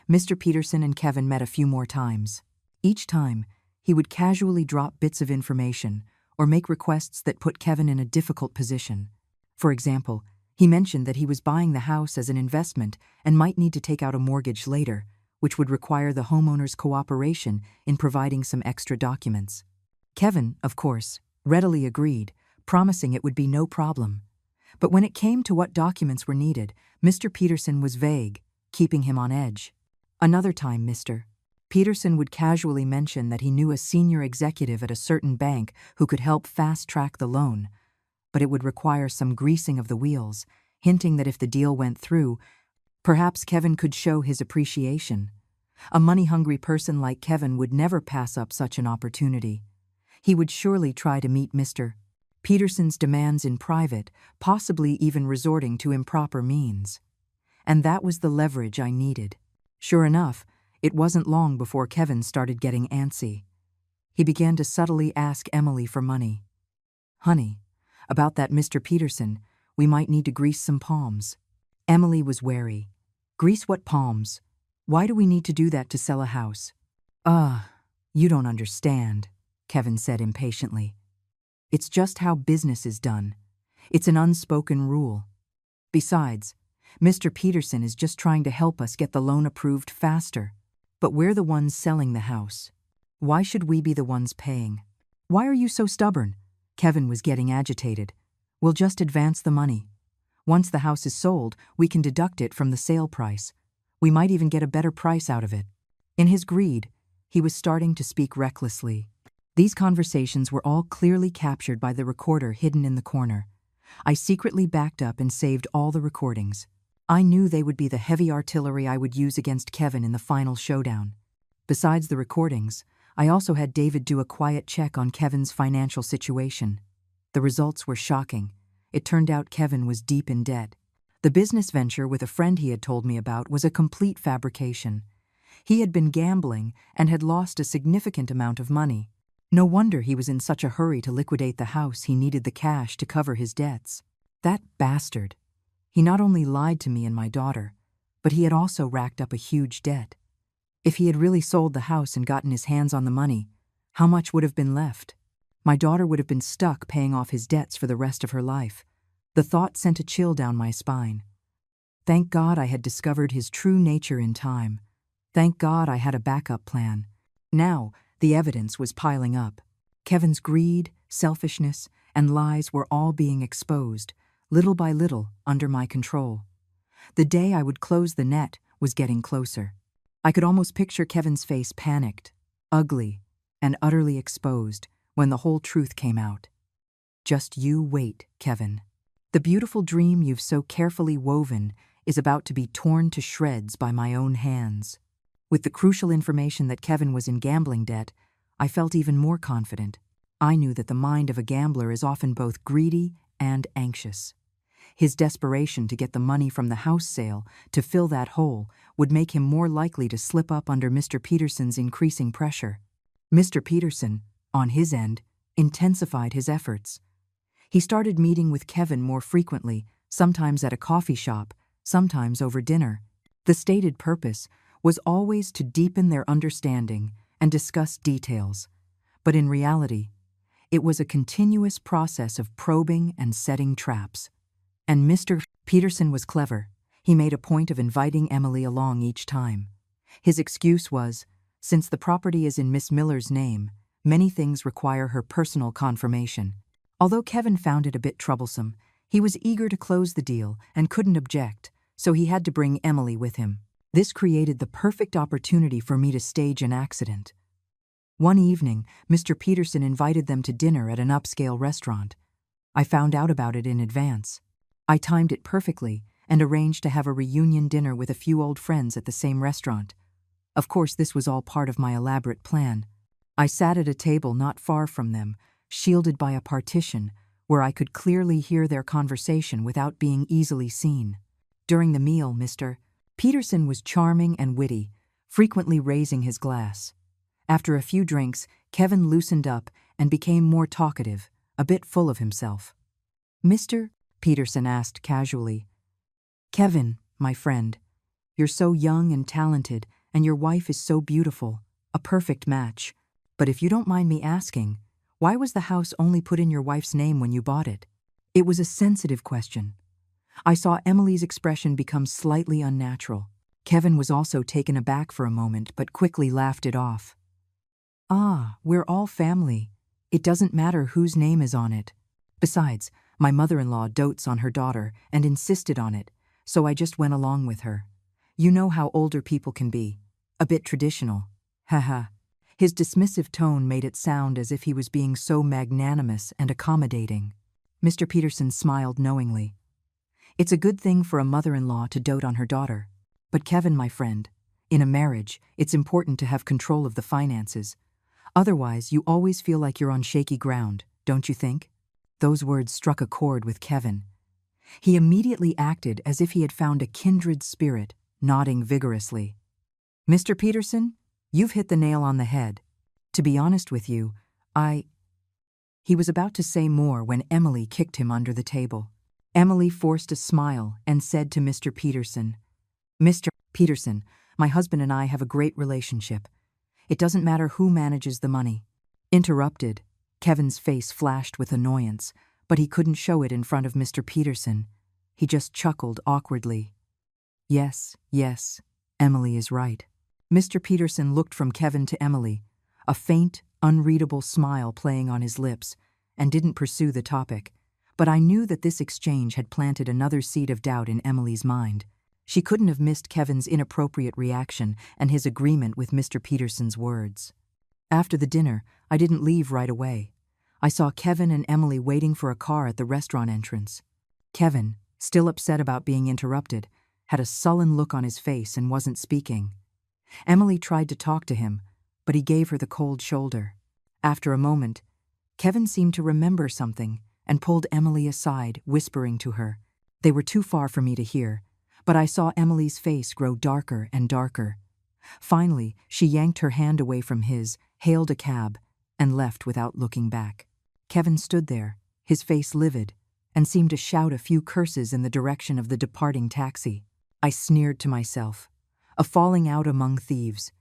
Mr. Peterson and Kevin met a few more times. Each time, he would casually drop bits of information or make requests that put Kevin in a difficult position. For example, He mentioned that he was buying the house as an investment and might need to take out a mortgage later, which would require the homeowner's cooperation in providing some extra documents. Kevin, of course, readily agreed, promising it would be no problem. But when it came to what documents were needed, Mr. Peterson was vague, keeping him on edge. Another time, Mr. Peterson would casually mention that he knew a senior executive at a certain bank who could help fast-track the loan, but it would require some greasing of the wheels, hinting that if the deal went through, perhaps Kevin could show his appreciation. A money-hungry person like Kevin would never pass up such an opportunity. He would surely try to meet Mr. Peterson's demands in private, possibly even resorting to improper means. And that was the leverage I needed. Sure enough, it wasn't long before Kevin started getting antsy. He began to subtly ask Emily for money. "Honey, about that Mr. Peterson, we might need to grease some palms." Emily was wary. "Grease what palms? Why do we need to do that to sell a house?" You don't understand," Kevin said impatiently. "It's just how business is done. It's an unspoken rule. Besides, Mr. Peterson is just trying to help us get the loan approved faster. But we're the ones selling the house. Why should we be the ones paying?" "Why are you so stubborn?" Kevin was getting agitated. "We'll just advance the money. Once the house is sold, we can deduct it from the sale price. We might even get a better price out of it." In his greed, he was starting to speak recklessly. These conversations were all clearly captured by the recorder hidden in the corner. I secretly backed up and saved all the recordings. I knew they would be the heavy artillery I would use against Kevin in the final showdown. Besides the recordings, I also had David do a quiet check on Kevin's financial situation. The results were shocking. It turned out Kevin was deep in debt. The business venture with a friend he had told me about was a complete fabrication. He had been gambling and had lost a significant amount of money. No wonder he was in such a hurry to liquidate the house. He needed the cash to cover his debts. That bastard. He not only lied to me and my daughter, but he had also racked up a huge debt. If he had really sold the house and gotten his hands on the money, how much would have been left? My daughter would have been stuck paying off his debts for the rest of her life. The thought sent a chill down my spine. Thank God I had discovered his true nature in time. Thank God I had a backup plan. Now, the evidence was piling up. Kevin's greed, selfishness, and lies were all being exposed, little by little, under my control. The day I would close the net was getting closer. I could almost picture Kevin's face panicked, ugly, and utterly exposed when the whole truth came out. Just you wait, Kevin. The beautiful dream you've so carefully woven is about to be torn to shreds by my own hands. With the crucial information that Kevin was in gambling debt, I felt even more confident. I knew that the mind of a gambler is often both greedy and anxious. His desperation to get the money from the house sale to fill that hole would make him more likely to slip up under Mr. Peterson's increasing pressure. Mr. Peterson, on his end, intensified his efforts. He started meeting with Kevin more frequently, sometimes at a coffee shop, sometimes over dinner. The stated purpose was always to deepen their understanding and discuss details, but in reality, it was a continuous process of probing and setting traps. And Mr. Peterson was clever. He made a point of inviting Emily along each time. His excuse was, since the property is in Miss Miller's name, many things require her personal confirmation. Although Kevin found it a bit troublesome, he was eager to close the deal and couldn't object, so he had to bring Emily with him. This created the perfect opportunity for me to stage an accident. One evening, Mr. Peterson invited them to dinner at an upscale restaurant. I found out about it in advance. I timed it perfectly and arranged to have a reunion dinner with a few old friends at the same restaurant. Of course, this was all part of my elaborate plan. I sat at a table not far from them, shielded by a partition, where I could clearly hear their conversation without being easily seen. During the meal, Mr. Peterson was charming and witty, frequently raising his glass. After a few drinks, Kevin loosened up and became more talkative, a bit full of himself. "Mr. Peterson asked casually, Kevin, my friend, you're so young and talented, and your wife is so beautiful, a perfect match. But if you don't mind me asking, why was the house only put in your wife's name when you bought it?" It was a sensitive question. I saw Emily's expression become slightly unnatural. Kevin was also taken aback for a moment but quickly laughed it off. "Ah, we're all family. It doesn't matter whose name is on it. Besides, my mother-in-law dotes on her daughter and insisted on it, so I just went along with her. You know how older people can be. A bit traditional. Haha." His dismissive tone made it sound as if he was being so magnanimous and accommodating. Mr. Peterson smiled knowingly. "It's a good thing for a mother-in-law to dote on her daughter. But Kevin, my friend, in a marriage, it's important to have control of the finances. Otherwise, you always feel like you're on shaky ground, don't you think?" Those words struck a chord with Kevin. He immediately acted as if he had found a kindred spirit, nodding vigorously. "Mr. Peterson, you've hit the nail on the head. To be honest with you, He was about to say more when Emily kicked him under the table. Emily forced a smile and said to Mr. Peterson, "Mr. Peterson, my husband and I have a great relationship. It doesn't matter who manages the money." Interrupted, Kevin's face flashed with annoyance, but he couldn't show it in front of Mr. Peterson. He just chuckled awkwardly. Yes, Emily is right." Mr. Peterson looked from Kevin to Emily, a faint, unreadable smile playing on his lips, and didn't pursue the topic. But I knew that this exchange had planted another seed of doubt in Emily's mind. She couldn't have missed Kevin's inappropriate reaction and his agreement with Mr. Peterson's words. After the dinner, I didn't leave right away. I saw Kevin and Emily waiting for a car at the restaurant entrance. Kevin, still upset about being interrupted, had a sullen look on his face and wasn't speaking. Emily tried to talk to him, but he gave her the cold shoulder. After a moment, Kevin seemed to remember something and pulled Emily aside, whispering to her. They were too far for me to hear, but I saw Emily's face grow darker and darker. Finally, she yanked her hand away from his, hailed a cab, and left without looking back. Kevin stood there, his face livid, and seemed to shout a few curses in the direction of the departing taxi. I sneered to myself. A falling out among thieves.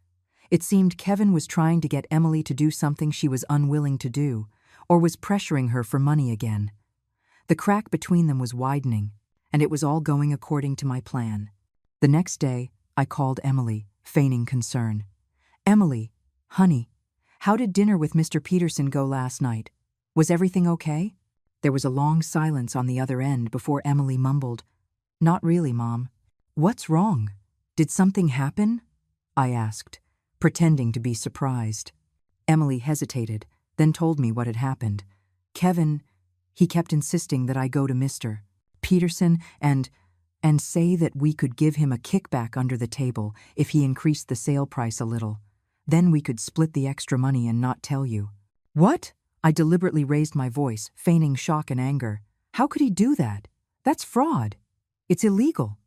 It seemed Kevin was trying to get Emily to do something she was unwilling to do, or was pressuring her for money again. The crack between them was widening, and it was all going according to my plan. The next day, I called Emily, feigning concern. "Emily, honey, how did dinner with Mr. Peterson go last night? Was everything okay?" There was a long silence on the other end before Emily mumbled, "Not really, Mom." "What's wrong? Did something happen?" I asked, pretending to be surprised. Emily hesitated, then told me what had happened. Kevin, he kept insisting that I go to Mr. Peterson and say that we could give him a kickback under the table if he increased the sale price a little. Then we could split the extra money and not tell you. "What?" I deliberately raised my voice, feigning shock and anger. "How could he do that? That's fraud. It's illegal.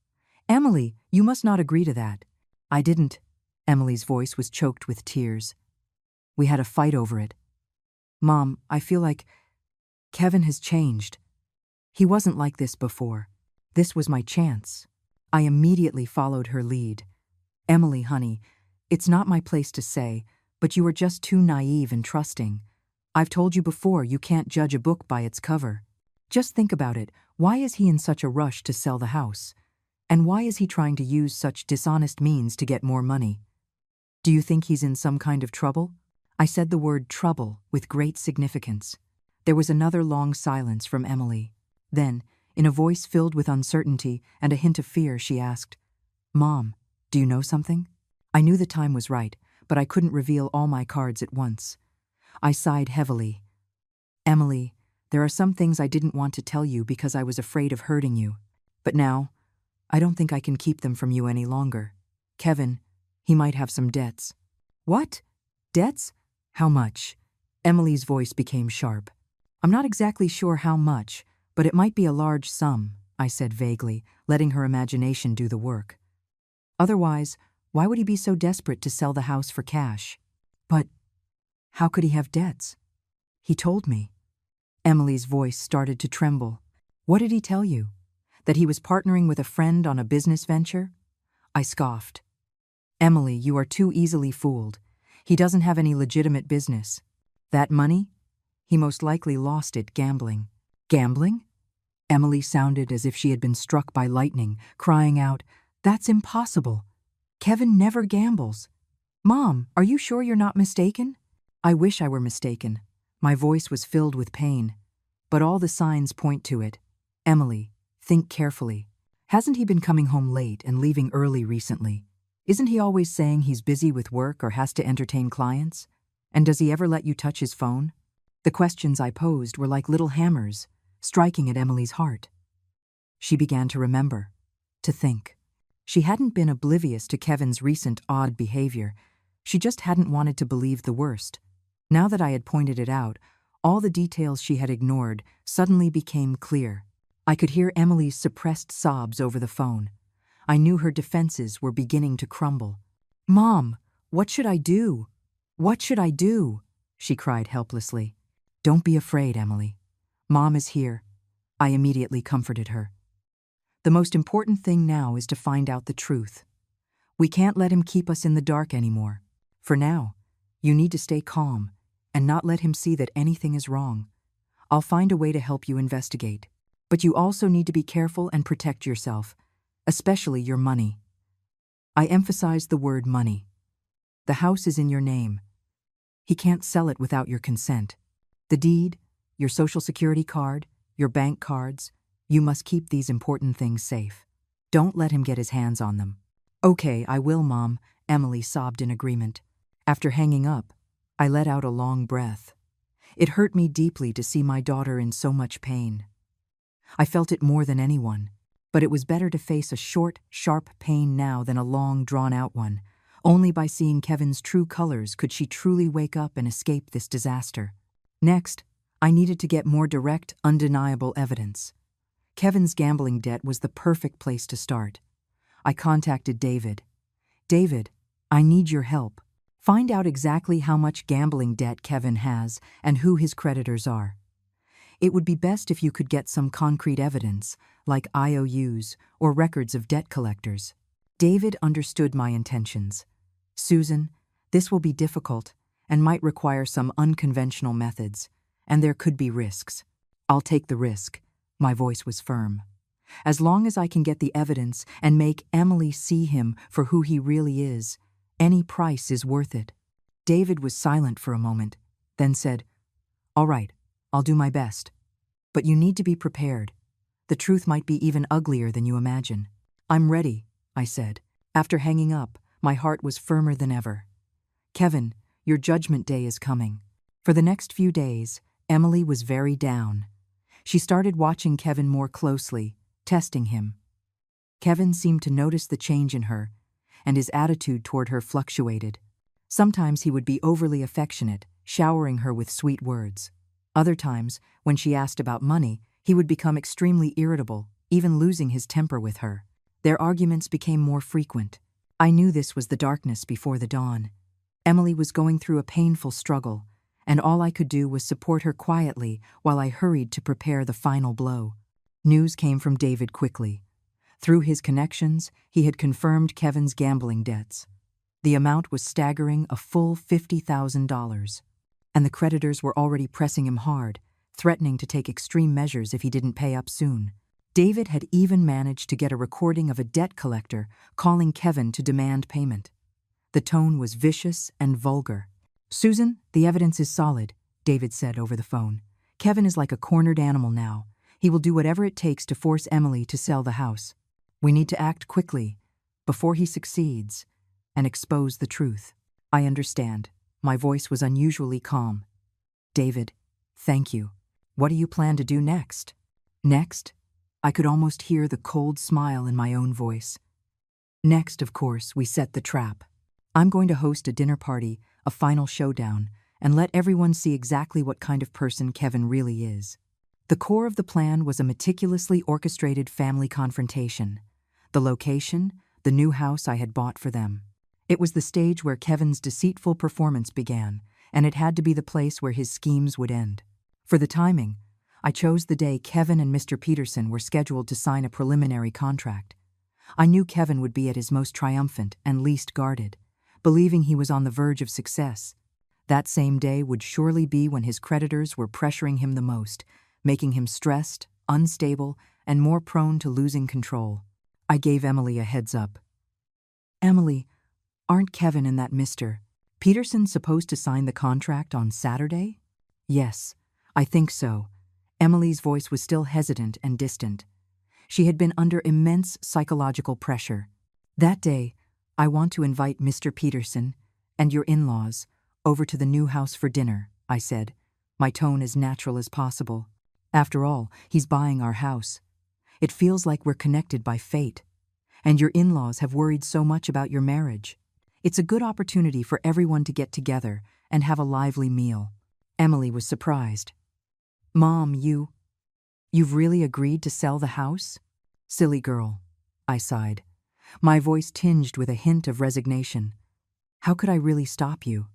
Emily, you must not agree to that." "I didn't." Emily's voice was choked with tears. "We had a fight over it. Mom, I feel like Kevin has changed. He wasn't like this before. This was my chance." I immediately followed her lead. "Emily, honey, it's not my place to say, but you are just too naive and trusting. I've told you before you can't judge a book by its cover. Just think about it. Why is he in such a rush to sell the house? And why is he trying to use such dishonest means to get more money? Do you think he's in some kind of trouble?" I said the word trouble with great significance. There was another long silence from Emily. Then, in a voice filled with uncertainty and a hint of fear, she asked, "Mom, do you know something?" I knew the time was right, but I couldn't reveal all my cards at once. I sighed heavily. "Emily, there are some things I didn't want to tell you because I was afraid of hurting you. But now, I don't think I can keep them from you any longer. Kevin, he might have some debts." "What? Debts? How much?" Emily's voice became sharp. "I'm not exactly sure how much, but it might be a large sum," I said vaguely, letting her imagination do the work. "Otherwise, why would he be so desperate to sell the house for cash?" "But how could he have debts?" "He told me." Emily's voice started to tremble. "What did he tell you? That he was partnering with a friend on a business venture?" I scoffed. "Emily, you are too easily fooled. He doesn't have any legitimate business. That money? He most likely lost it gambling." "Gambling?" Emily sounded as if she had been struck by lightning, crying out, "That's impossible. Kevin never gambles. Mom, are you sure you're not mistaken?" I wish I were mistaken. My voice was filled with pain. But all the signs point to it. Emily, think carefully. Hasn't he been coming home late and leaving early recently? Isn't he always saying he's busy with work or has to entertain clients? And does he ever let you touch his phone? The questions I posed were like little hammers, striking at Emily's heart. She began to remember, to think. She hadn't been oblivious to Kevin's recent odd behavior. She just hadn't wanted to believe the worst. Now that I had pointed it out, all the details she had ignored suddenly became clear. I could hear Emily's suppressed sobs over the phone. I knew her defenses were beginning to crumble. "Mom, what should I do? What should I do?" she cried helplessly. "Don't be afraid, Emily. Mom is here." I immediately comforted her. "The most important thing now is to find out the truth. We can't let him keep us in the dark anymore. For now, you need to stay calm and not let him see that anything is wrong. I'll find a way to help you investigate. But you also need to be careful and protect yourself, especially your money." I emphasized the word money. "The house is in your name. He can't sell it without your consent. The deed, your social security card, your bank cards, you must keep these important things safe. Don't let him get his hands on them." "Okay, I will, Mom," Emily sobbed in agreement. After hanging up, I let out a long breath. It hurt me deeply to see my daughter in so much pain. I felt it more than anyone, but it was better to face a short, sharp pain now than a long, drawn-out one. Only by seeing Kevin's true colors could she truly wake up and escape this disaster. Next, I needed to get more direct, undeniable evidence. Kevin's gambling debt was the perfect place to start. I contacted David. "David, I need your help. Find out exactly how much gambling debt Kevin has and who his creditors are. It would be best if you could get some concrete evidence, like IOUs or records of debt collectors." David understood my intentions. "Susan, this will be difficult and might require some unconventional methods, and there could be risks." "I'll take the risk." My voice was firm. "As long as I can get the evidence and make Emily see him for who he really is, any price is worth it." David was silent for a moment, then said, "All right, I'll do my best. But you need to be prepared. The truth might be even uglier than you imagine." "I'm ready," I said. After hanging up, my heart was firmer than ever. "Kevin, your judgment day is coming." For the next few days, Emily was very down. She started watching Kevin more closely, testing him. Kevin seemed to notice the change in her, and his attitude toward her fluctuated. Sometimes he would be overly affectionate, showering her with sweet words. Other times, when she asked about money, he would become extremely irritable, even losing his temper with her. Their arguments became more frequent. I knew this was the darkness before the dawn. Emily was going through a painful struggle, and all I could do was support her quietly while I hurried to prepare the final blow. News came from David quickly. Through his connections, he had confirmed Kevin's gambling debts. The amount was staggering, a full $50,000. And the creditors were already pressing him hard, threatening to take extreme measures if he didn't pay up soon. David had even managed to get a recording of a debt collector calling Kevin to demand payment. The tone was vicious and vulgar. "Susan, the evidence is solid," David said over the phone. "Kevin is like a cornered animal now. He will do whatever it takes to force Emily to sell the house. We need to act quickly, before he succeeds, and expose the truth." "I understand." My voice was unusually calm. "David, thank you. What do you plan to do next?" "Next?" I could almost hear the cold smile in my own voice. "Next, of course, we set the trap. I'm going to host a dinner party, a final showdown, and let everyone see exactly what kind of person Kevin really is." The core of the plan was a meticulously orchestrated family confrontation. The location, the new house I had bought for them. It was the stage where Kevin's deceitful performance began, and it had to be the place where his schemes would end. For the timing, I chose the day Kevin and Mr. Peterson were scheduled to sign a preliminary contract. I knew Kevin would be at his most triumphant and least guarded, believing he was on the verge of success. That same day would surely be when his creditors were pressuring him the most, making him stressed, unstable, and more prone to losing control. I gave Emily a heads up. Emily, aren't Kevin and that Mr. Peterson supposed to sign the contract on Saturday? Yes, I think so. Emily's voice was still hesitant and distant. She had been under immense psychological pressure. That day, I want to invite Mr. Peterson and your in-laws over to the new house for dinner, I said, my tone as natural as possible. After all, he's buying our house. It feels like we're connected by fate. And your in-laws have worried so much about your marriage. It's a good opportunity for everyone to get together and have a lively meal. Emily was surprised. Mom, you've really agreed to sell the house? Silly girl, I sighed, my voice tinged with a hint of resignation. How could I really stop you?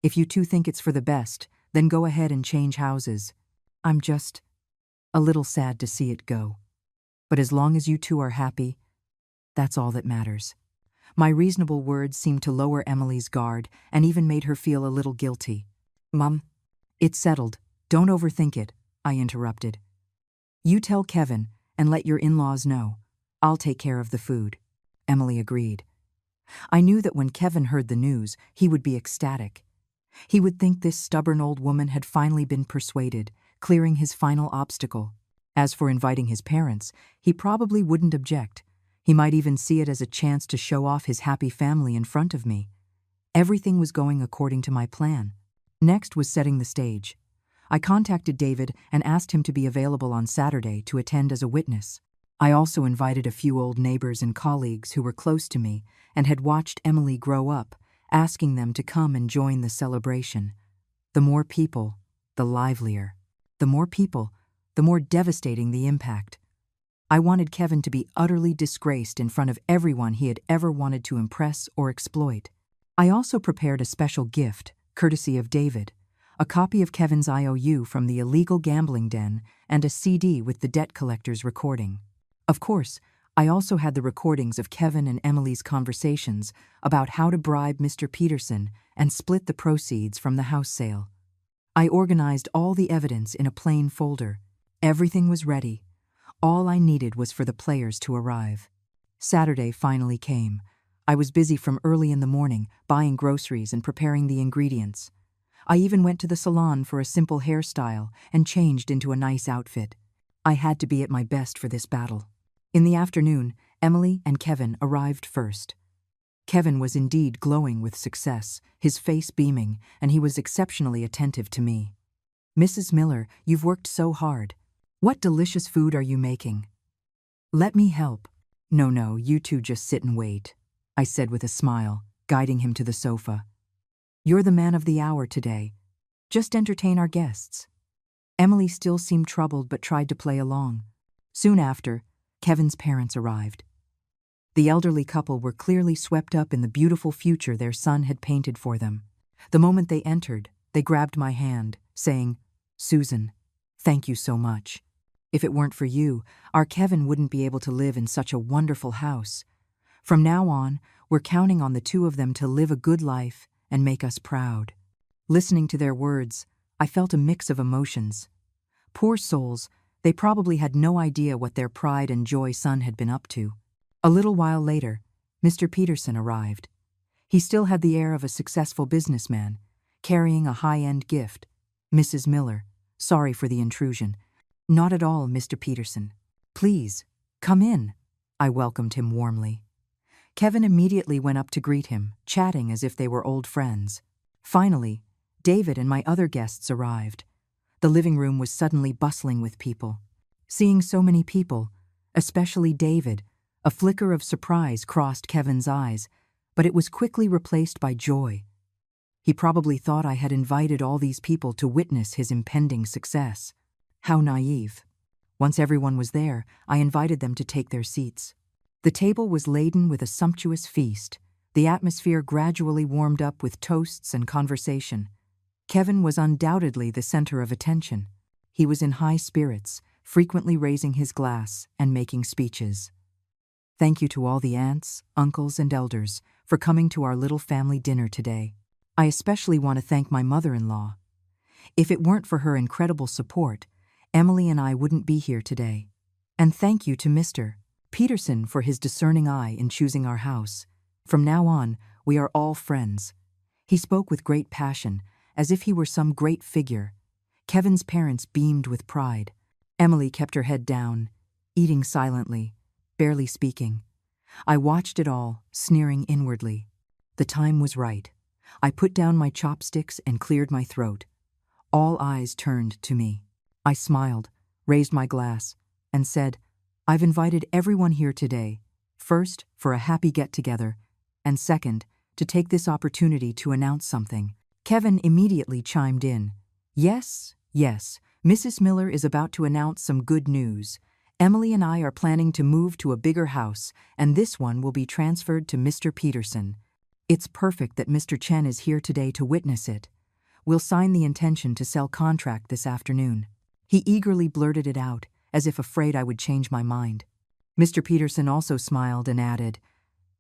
If you two think it's for the best, then go ahead and change houses. I'm just a little sad to see it go. But as long as you two are happy, that's all that matters. My reasonable words seemed to lower Emily's guard and even made her feel a little guilty. Mom, it's settled. Don't overthink it, I interrupted. You tell Kevin and let your in-laws know. I'll take care of the food. Emily agreed. I knew that when Kevin heard the news, he would be ecstatic. He would think this stubborn old woman had finally been persuaded, clearing his final obstacle. As for inviting his parents, he probably wouldn't object. He might even see it as a chance to show off his happy family in front of me. Everything was going according to my plan. Next was setting the stage. I contacted David and asked him to be available on Saturday to attend as a witness. I also invited a few old neighbors and colleagues who were close to me and had watched Emily grow up, asking them to come and join the celebration. The more people, the livelier. The more people, the more devastating the impact. I wanted Kevin to be utterly disgraced in front of everyone he had ever wanted to impress or exploit. I also prepared a special gift, courtesy of David, a copy of Kevin's IOU from the illegal gambling den and a CD with the debt collector's recording. Of course, I also had the recordings of Kevin and Emily's conversations about how to bribe Mr. Peterson and split the proceeds from the house sale. I organized all the evidence in a plain folder. Everything was ready. All I needed was for the players to arrive. Saturday finally came. I was busy from early in the morning, buying groceries and preparing the ingredients. I even went to the salon for a simple hairstyle and changed into a nice outfit. I had to be at my best for this battle. In the afternoon, Emily and Kevin arrived first. Kevin was indeed glowing with success, his face beaming, and he was exceptionally attentive to me. Mrs. Miller, you've worked so hard. What delicious food are you making? Let me help. No, you two just sit and wait, I said with a smile, guiding him to the sofa. You're the man of the hour today. Just entertain our guests. Emily still seemed troubled but tried to play along. Soon after, Kevin's parents arrived. The elderly couple were clearly swept up in the beautiful future their son had painted for them. The moment they entered, they grabbed my hand, saying, "Susan, thank you so much. If it weren't for you, our Kevin wouldn't be able to live in such a wonderful house. From now on, we're counting on the two of them to live a good life and make us proud." Listening to their words, I felt a mix of emotions. Poor souls, they probably had no idea what their pride and joy son had been up to. A little while later, Mr. Peterson arrived. He still had the air of a successful businessman, carrying a high-end gift. Mrs. Miller, sorry for the intrusion. Not at all, Mr. Peterson. Please, come in. I welcomed him warmly. Kevin immediately went up to greet him, chatting as if they were old friends. Finally, David and my other guests arrived. The living room was suddenly bustling with people. Seeing so many people, especially David, a flicker of surprise crossed Kevin's eyes, but it was quickly replaced by joy. He probably thought I had invited all these people to witness his impending success. How naive. Once everyone was there, I invited them to take their seats. The table was laden with a sumptuous feast. The atmosphere gradually warmed up with toasts and conversation. Kevin was undoubtedly the center of attention. He was in high spirits, frequently raising his glass and making speeches. Thank you to all the aunts, uncles, and elders for coming to our little family dinner today. I especially want to thank my mother-in-law. If it weren't for her incredible support, Emily and I wouldn't be here today. And thank you to Mr. Peterson for his discerning eye in choosing our house. From now on, we are all friends. He spoke with great passion, as if he were some great figure. Kevin's parents beamed with pride. Emily kept her head down, eating silently, barely speaking. I watched it all, sneering inwardly. The time was right. I put down my chopsticks and cleared my throat. All eyes turned to me. I smiled, raised my glass, and said, I've invited everyone here today, first, for a happy get-together, and second, to take this opportunity to announce something. Kevin immediately chimed in. Yes, Mrs. Miller is about to announce some good news. Emily and I are planning to move to a bigger house, and this one will be transferred to Mr. Peterson. It's perfect that Mr. Chen is here today to witness it. We'll sign the intention to sell contract this afternoon. He eagerly blurted it out, as if afraid I would change my mind. Mr. Peterson also smiled and added,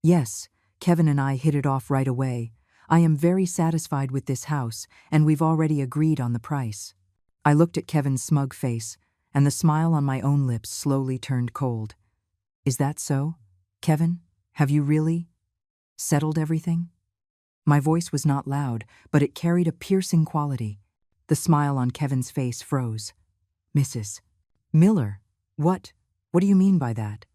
Yes, Kevin and I hit it off right away. I am very satisfied with this house, and we've already agreed on the price. I looked at Kevin's smug face, and the smile on my own lips slowly turned cold. Is that so? Kevin, have you really settled everything? My voice was not loud, but it carried a piercing quality. The smile on Kevin's face froze. Mrs. Miller, what do you mean by that?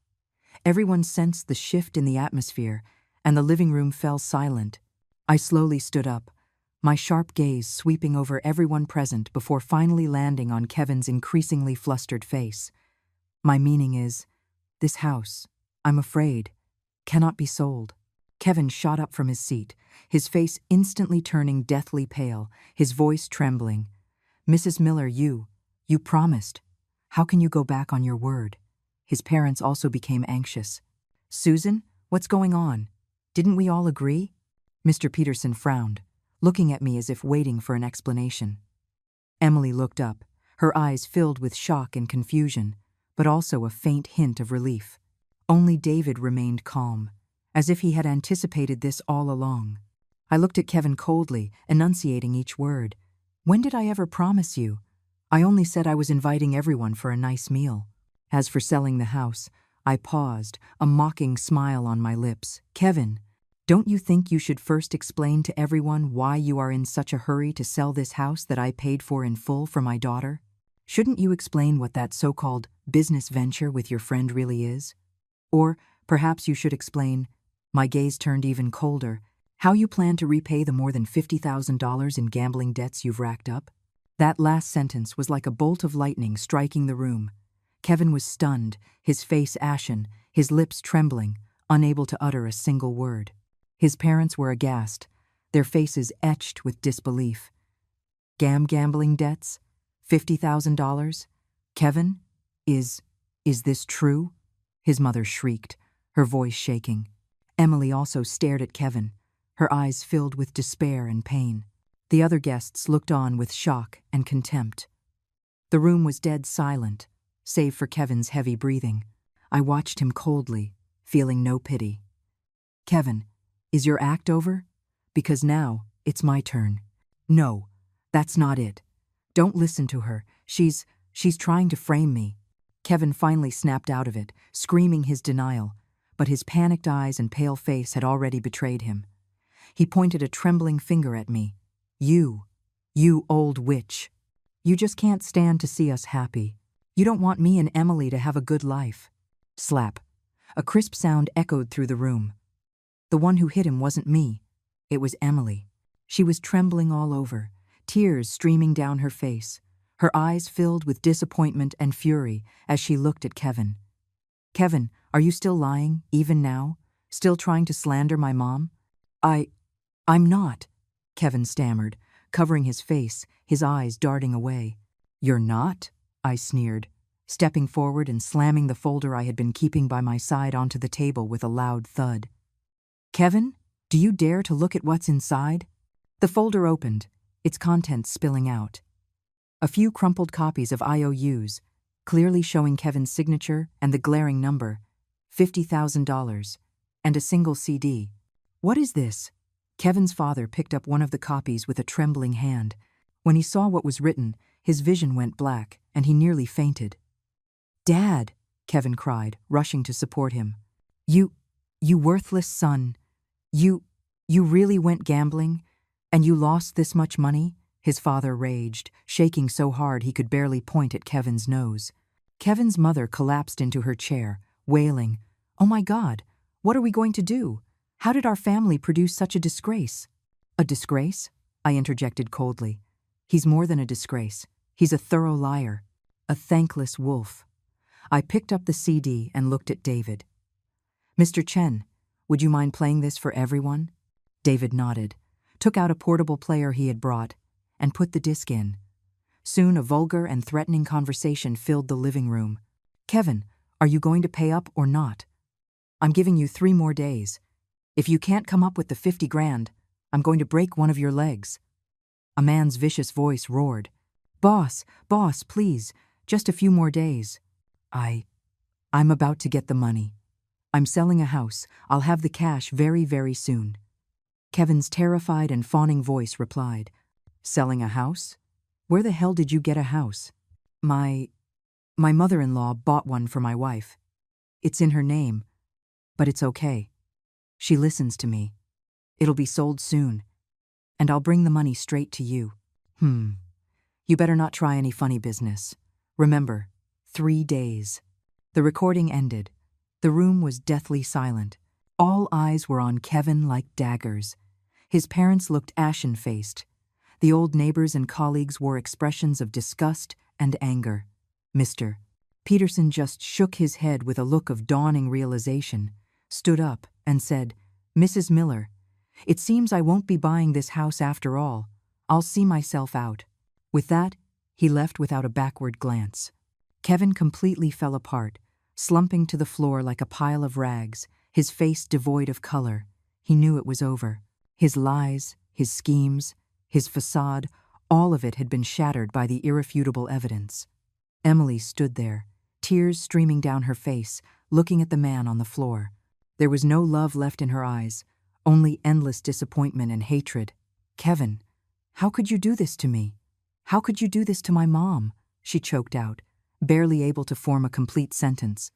Everyone sensed the shift in the atmosphere, and the living room fell silent. I slowly stood up, my sharp gaze sweeping over everyone present before finally landing on Kevin's increasingly flustered face. My meaning is, this house, I'm afraid, cannot be sold. Kevin shot up from his seat, his face instantly turning deathly pale, his voice trembling. Mrs. Miller, you promised. How can you go back on your word? His parents also became anxious. Susan, what's going on? Didn't we all agree? Mr. Peterson frowned, looking at me as if waiting for an explanation. Emily looked up, her eyes filled with shock and confusion, but also a faint hint of relief. Only David remained calm, as if he had anticipated this all along. I looked at Kevin coldly, enunciating each word. When did I ever promise you? I only said I was inviting everyone for a nice meal. As for selling the house, I paused, a mocking smile on my lips. Kevin, don't you think you should first explain to everyone why you are in such a hurry to sell this house that I paid for in full for my daughter? Shouldn't you explain what that so-called business venture with your friend really is? Or perhaps you should explain, my gaze turned even colder, how you plan to repay the more than $50,000 in gambling debts you've racked up? That last sentence was like a bolt of lightning striking the room. Kevin was stunned, his face ashen, his lips trembling, unable to utter a single word. His parents were aghast, their faces etched with disbelief. Gambling debts? $50,000? Kevin? Is this true? His mother shrieked, her voice shaking. Emily also stared at Kevin, her eyes filled with despair and pain. The other guests looked on with shock and contempt. The room was dead silent, save for Kevin's heavy breathing. I watched him coldly, feeling no pity. Kevin, is your act over? Because now, it's my turn. No, that's not it. Don't listen to her. She's trying to frame me. Kevin finally snapped out of it, screaming his denial, but his panicked eyes and pale face had already betrayed him. He pointed a trembling finger at me. You old witch. You just can't stand to see us happy. You don't want me and Emily to have a good life. Slap. A crisp sound echoed through the room. The one who hit him wasn't me. It was Emily. She was trembling all over, tears streaming down her face, her eyes filled with disappointment and fury as she looked at Kevin. Kevin, are you still lying, even now? Still trying to slander my mom? I'm not, Kevin stammered, covering his face, his eyes darting away. You're not? I sneered, stepping forward and slamming the folder I had been keeping by my side onto the table with a loud thud. Kevin, do you dare to look at what's inside? The folder opened, its contents spilling out. A few crumpled copies of IOUs, clearly showing Kevin's signature and the glaring number, $50,000, and a single CD. What is this? Kevin's father picked up one of the copies with a trembling hand. When he saw what was written, his vision went black, and he nearly fainted. "Dad," Kevin cried, rushing to support him. You worthless son. You really went gambling? And you lost this much money?" His father raged, shaking so hard he could barely point at Kevin's nose. Kevin's mother collapsed into her chair, wailing, "Oh my God, what are we going to do? How did our family produce such a disgrace?" "A disgrace?" I interjected coldly. "He's more than a disgrace. He's a thorough liar. A thankless wolf." I picked up the CD and looked at David. "Mr. Chen, would you mind playing this for everyone?" David nodded, took out a portable player he had brought, and put the disc in. Soon a vulgar and threatening conversation filled the living room. "Kevin, are you going to pay up or not? I'm giving you 3 more days. If you can't come up with the 50 grand, I'm going to break one of your legs." A man's vicious voice roared, Boss, please, just a few more days." I'm about to get the money. I'm selling a house. I'll have the cash very, very soon." Kevin's terrified and fawning voice replied, "Selling a house? Where the hell did you get a house?" My mother-in-law bought one for my wife. It's in her name, but it's okay. She listens to me. It'll be sold soon, and I'll bring the money straight to you." You better not try any funny business. Remember, 3 days." The recording ended. The room was deathly silent. All eyes were on Kevin like daggers. His parents looked ashen-faced. The old neighbors and colleagues wore expressions of disgust and anger. Mr. Peterson just shook his head with a look of dawning realization, stood up, and said, "Mrs. Miller, it seems I won't be buying this house after all. I'll see myself out." With that, he left without a backward glance. Kevin completely fell apart, slumping to the floor like a pile of rags, his face devoid of color. He knew it was over. His lies, his schemes, his facade, all of it had been shattered by the irrefutable evidence. Emily stood there, tears streaming down her face, looking at the man on the floor. There was no love left in her eyes, only endless disappointment and hatred. "Kevin, how could you do this to me? How could you do this to my mom?" she choked out, barely able to form a complete sentence.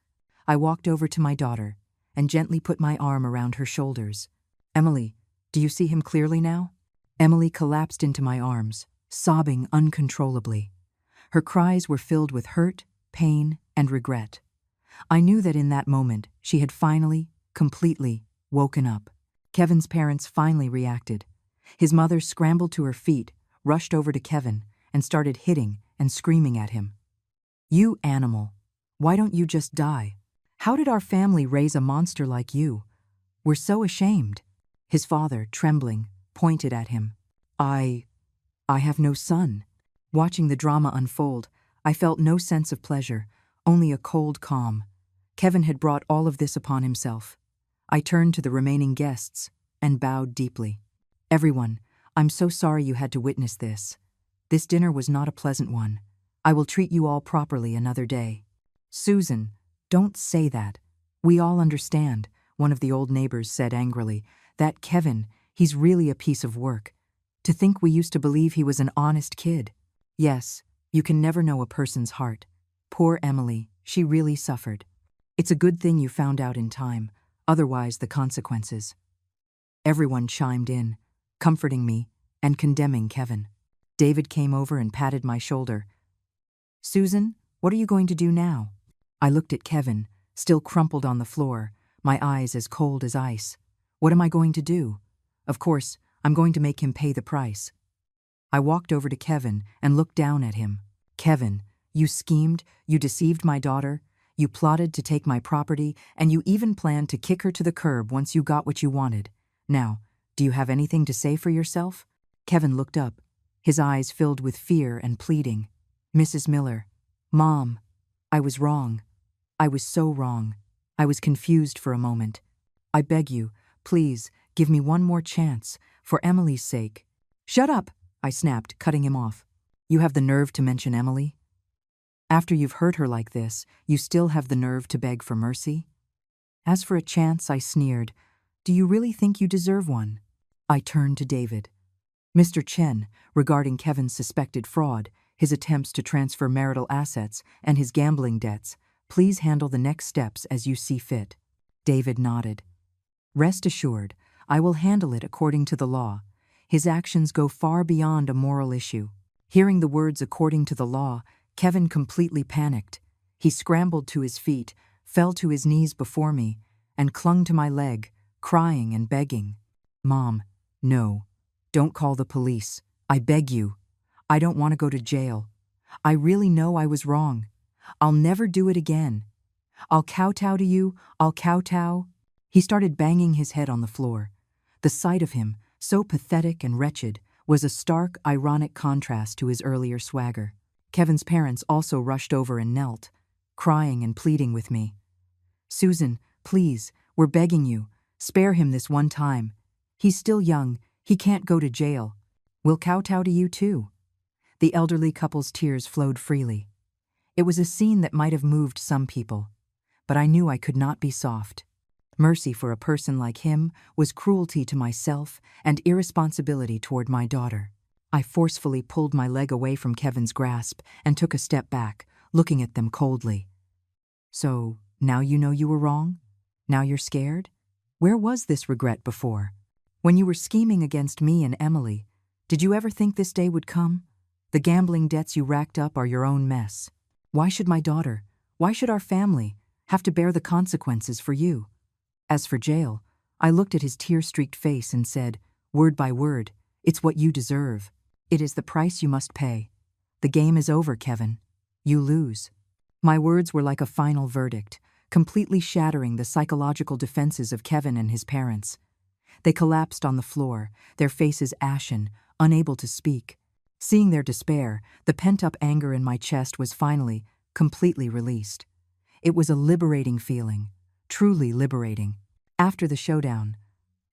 I walked over to my daughter and gently put my arm around her shoulders. "Emily, do you see him clearly now?" Emily collapsed into my arms, sobbing uncontrollably. Her cries were filled with hurt, pain, and regret. I knew that in that moment she had finally, completely woken up. Kevin's parents finally reacted. His mother scrambled to her feet, rushed over to Kevin, and started hitting and screaming at him. "You animal, why don't you just die? How did our family raise a monster like you? We're so ashamed." His father, trembling, pointed at him. I have no son." Watching the drama unfold, I felt no sense of pleasure, only a cold calm. Kevin had brought all of this upon himself. I turned to the remaining guests and bowed deeply. "Everyone, I'm so sorry you had to witness this. This dinner was not a pleasant one. I will treat you all properly another day." "Susan, don't say that. We all understand," one of the old neighbors said angrily. "That Kevin, he's really a piece of work. To think we used to believe he was an honest kid." "Yes, you can never know a person's heart. Poor Emily, she really suffered. It's a good thing you found out in time, otherwise the consequences." Everyone chimed in, comforting me and condemning Kevin. David came over and patted my shoulder. "Susan, what are you going to do now?" I looked at Kevin, still crumpled on the floor, my eyes as cold as ice. "What am I going to do? Of course, I'm going to make him pay the price." I walked over to Kevin and looked down at him. "Kevin, you schemed, you deceived my daughter, you plotted to take my property, and you even planned to kick her to the curb once you got what you wanted. Now, do you have anything to say for yourself?" Kevin looked up, his eyes filled with fear and pleading. "Mrs. Miller, Mom, I was wrong. I was so wrong. I was confused for a moment. I beg you, please, give me one more chance, for Emily's sake." "Shut up," I snapped, cutting him off. "You have the nerve to mention Emily? After you've hurt her like this, you still have the nerve to beg for mercy? As for a chance," I sneered, "do you really think you deserve one?" I turned to David. "Mr. Chen, regarding Kevin's suspected fraud, his attempts to transfer marital assets, and his gambling debts. Please handle the next steps as you see fit. David nodded. Rest assured, I will handle it according to the law. His actions go far beyond a moral issue. Hearing the words according to the law, Kevin completely panicked. He scrambled to his feet, fell to his knees before me, and clung to my leg, crying and begging. Mom, no. Don't call the police. I beg you. I don't want to go to jail. I really know I was wrong. I'll never do it again. I'll kowtow to you, I'll kowtow. He started banging his head on the floor. The sight of him, so pathetic and wretched, was a stark, ironic contrast to his earlier swagger. Kevin's parents also rushed over and knelt, crying and pleading with me. Susan, please, we're begging you, spare him this one time. He's still young, he can't go to jail. We'll kowtow to you too. The elderly couple's tears flowed freely. It was a scene that might have moved some people, but I knew I could not be soft. Mercy for a person like him was cruelty to myself and irresponsibility toward my daughter. I forcefully pulled my leg away from Kevin's grasp and took a step back, looking at them coldly. So, now you know you were wrong? Now you're scared? Where was this regret before? When you were scheming against me and Emily, did you ever think this day would come? The gambling debts you racked up are your own mess. Why should my daughter, why should our family, have to bear the consequences for you? As for jail, I looked at his tear-streaked face and said, word by word, it's what you deserve. It is the price you must pay. The game is over, Kevin. You lose. My words were like a final verdict, completely shattering the psychological defenses of Kevin and his parents. They collapsed on the floor, their faces ashen, unable to speak. Seeing their despair, the pent-up anger in my chest was finally, completely released. It was a liberating feeling, truly liberating. After the showdown,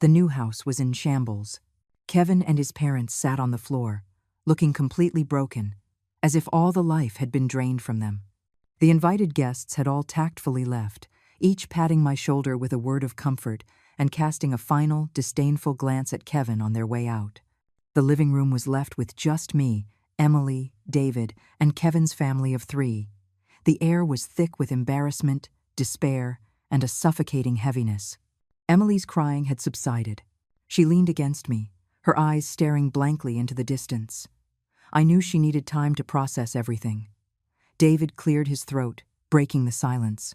the new house was in shambles. Kevin and his parents sat on the floor, looking completely broken, as if all the life had been drained from them. The invited guests had all tactfully left, each patting my shoulder with a word of comfort and casting a final, disdainful glance at Kevin on their way out. The living room was left with just me, Emily, David, and Kevin's family of 3. The air was thick with embarrassment, despair, and a suffocating heaviness. Emily's crying had subsided. She leaned against me, her eyes staring blankly into the distance. I knew she needed time to process everything. David cleared his throat, breaking the silence.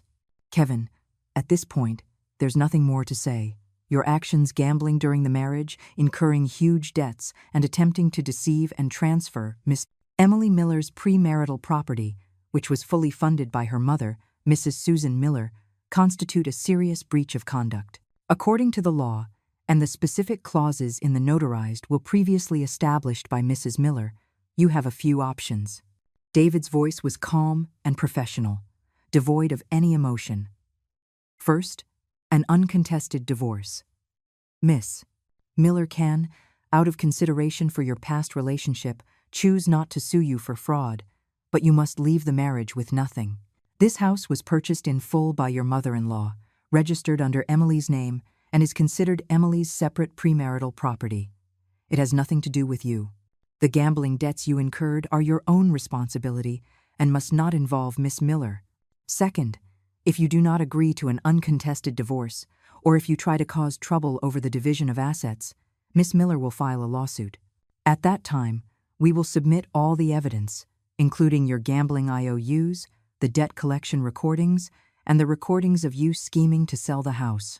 Kevin, at this point, there's nothing more to say. Your actions gambling during the marriage, incurring huge debts, and attempting to deceive and transfer Miss Emily Miller's premarital property, which was fully funded by her mother, Mrs. Susan Miller, constitute a serious breach of conduct. According to the law, and the specific clauses in the notarized will previously established by Mrs. Miller, you have a few options. David's voice was calm and professional, devoid of any emotion. First, an uncontested divorce. Miss Miller can, out of consideration for your past relationship, choose not to sue you for fraud, but you must leave the marriage with nothing. This house was purchased in full by your mother-in-law, registered under Emily's name, and is considered Emily's separate premarital property. It has nothing to do with you. The gambling debts you incurred are your own responsibility and must not involve Miss Miller. Second, if you do not agree to an uncontested divorce, or if you try to cause trouble over the division of assets, Miss Miller will file a lawsuit. At that time, we will submit all the evidence, including your gambling IOUs, the debt collection recordings, and the recordings of you scheming to sell the house.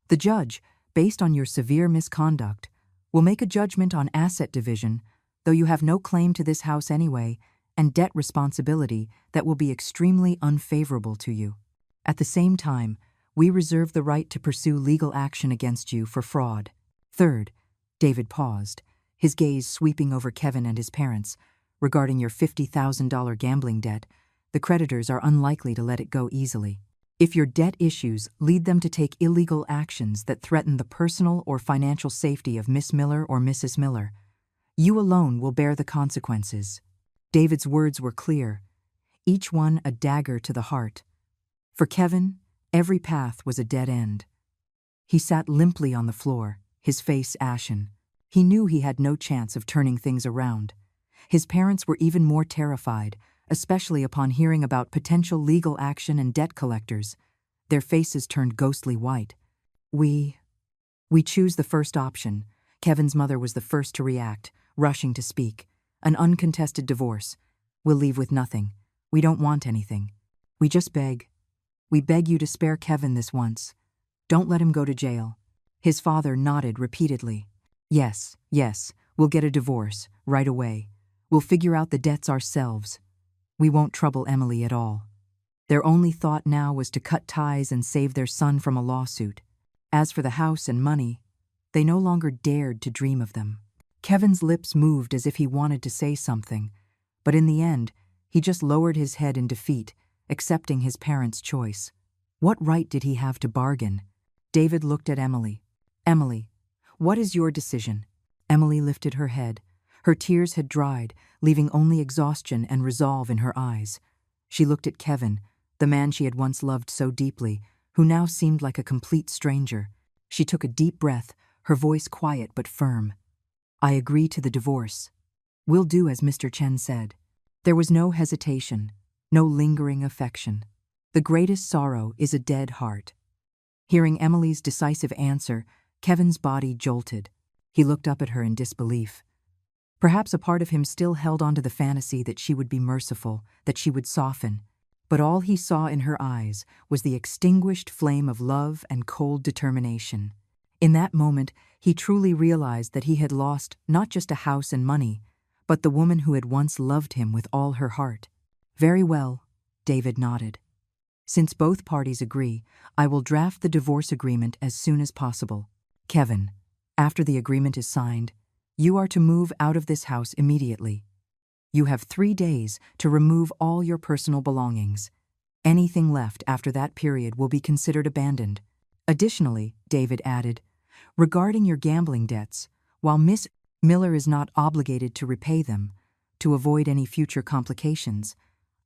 The judge, based on your severe misconduct, will make a judgment on asset division, though you have no claim to this house anyway, and debt responsibility that will be extremely unfavorable to you. At the same time, we reserve the right to pursue legal action against you for fraud. Third, David paused, his gaze sweeping over Kevin and his parents. Regarding your $50,000 gambling debt, the creditors are unlikely to let it go easily. If your debt issues lead them to take illegal actions that threaten the personal or financial safety of Miss Miller or Mrs. Miller, you alone will bear the consequences. David's words were clear, each one a dagger to the heart. For Kevin, every path was a dead end. He sat limply on the floor, his face ashen. He knew he had no chance of turning things around. His parents were even more terrified, especially upon hearing about potential legal action and debt collectors. Their faces turned ghostly white. We choose the first option. Kevin's mother was the first to react, rushing to speak. An uncontested divorce. We'll leave with nothing. We don't want anything. We just beg. We beg you to spare Kevin this once. Don't let him go to jail. His father nodded repeatedly. Yes, we'll get a divorce, right away. We'll figure out the debts ourselves. We won't trouble Emily at all. Their only thought now was to cut ties and save their son from a lawsuit. As for the house and money, they no longer dared to dream of them. Kevin's lips moved as if he wanted to say something, but in the end, he just lowered his head in defeat, accepting his parents' choice. What right did he have to bargain? David looked at Emily. Emily, what is your decision? Emily lifted her head. Her tears had dried, leaving only exhaustion and resolve in her eyes. She looked at Kevin, the man she had once loved so deeply, who now seemed like a complete stranger. She took a deep breath, her voice quiet but firm. I agree to the divorce. We'll do as Mr. Chen said. There was no hesitation, no lingering affection. The greatest sorrow is a dead heart. Hearing Emily's decisive answer, Kevin's body jolted. He looked up at her in disbelief. Perhaps a part of him still held on to the fantasy that she would be merciful, that she would soften. But all he saw in her eyes was the extinguished flame of love and cold determination. In that moment, he truly realized that he had lost not just a house and money, but the woman who had once loved him with all her heart. Very well, David nodded. Since both parties agree, I will draft the divorce agreement as soon as possible. Kevin, after the agreement is signed, you are to move out of this house immediately. You have 3 days to remove all your personal belongings. Anything left after that period will be considered abandoned. Additionally, David added, regarding your gambling debts, while Miss Miller is not obligated to repay them, to avoid any future complications,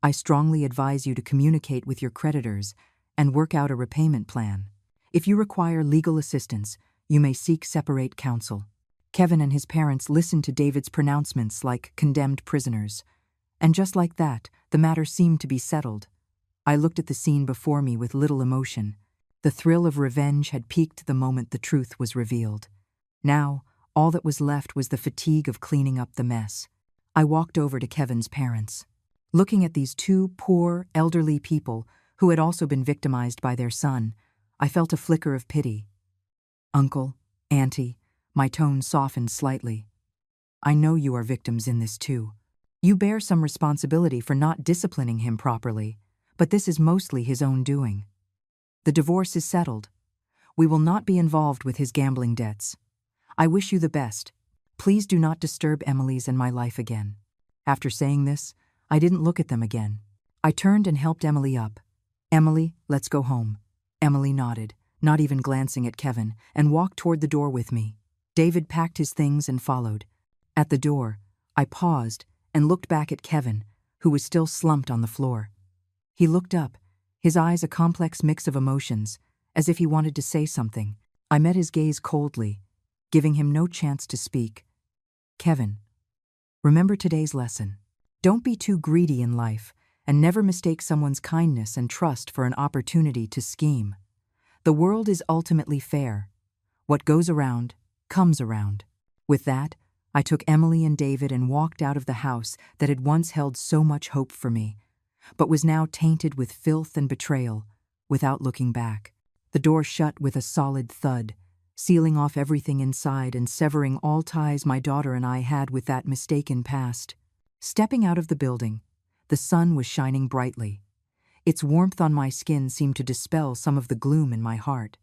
I strongly advise you to communicate with your creditors and work out a repayment plan. If you require legal assistance, you may seek separate counsel. Kevin and his parents listened to David's pronouncements like condemned prisoners. And just like that, the matter seemed to be settled. I looked at the scene before me with little emotion. The thrill of revenge had peaked the moment the truth was revealed. Now, all that was left was the fatigue of cleaning up the mess. I walked over to Kevin's parents. Looking at these two poor, elderly people who had also been victimized by their son, I felt a flicker of pity. Uncle, Auntie, my tone softened slightly. I know you are victims in this too. You bear some responsibility for not disciplining him properly, but this is mostly his own doing. The divorce is settled. We will not be involved with his gambling debts. I wish you the best. Please do not disturb Emily's and my life again. After saying this, I didn't look at them again. I turned and helped Emily up. Emily, let's go home. Emily nodded, not even glancing at Kevin, and walked toward the door with me. David packed his things and followed. At the door, I paused and looked back at Kevin, who was still slumped on the floor. He looked up, his eyes a complex mix of emotions, as if he wanted to say something. I met his gaze coldly, giving him no chance to speak. Kevin, remember today's lesson. Don't be too greedy in life, and never mistake someone's kindness and trust for an opportunity to scheme. The world is ultimately fair. What goes around, comes around. With that, I took Emily and David and walked out of the house that had once held so much hope for me, but was now tainted with filth and betrayal, without looking back. The door shut with a solid thud, sealing off everything inside and severing all ties my daughter and I had with that mistaken past. Stepping out of the building, the sun was shining brightly. Its warmth on my skin seemed to dispel some of the gloom in my heart.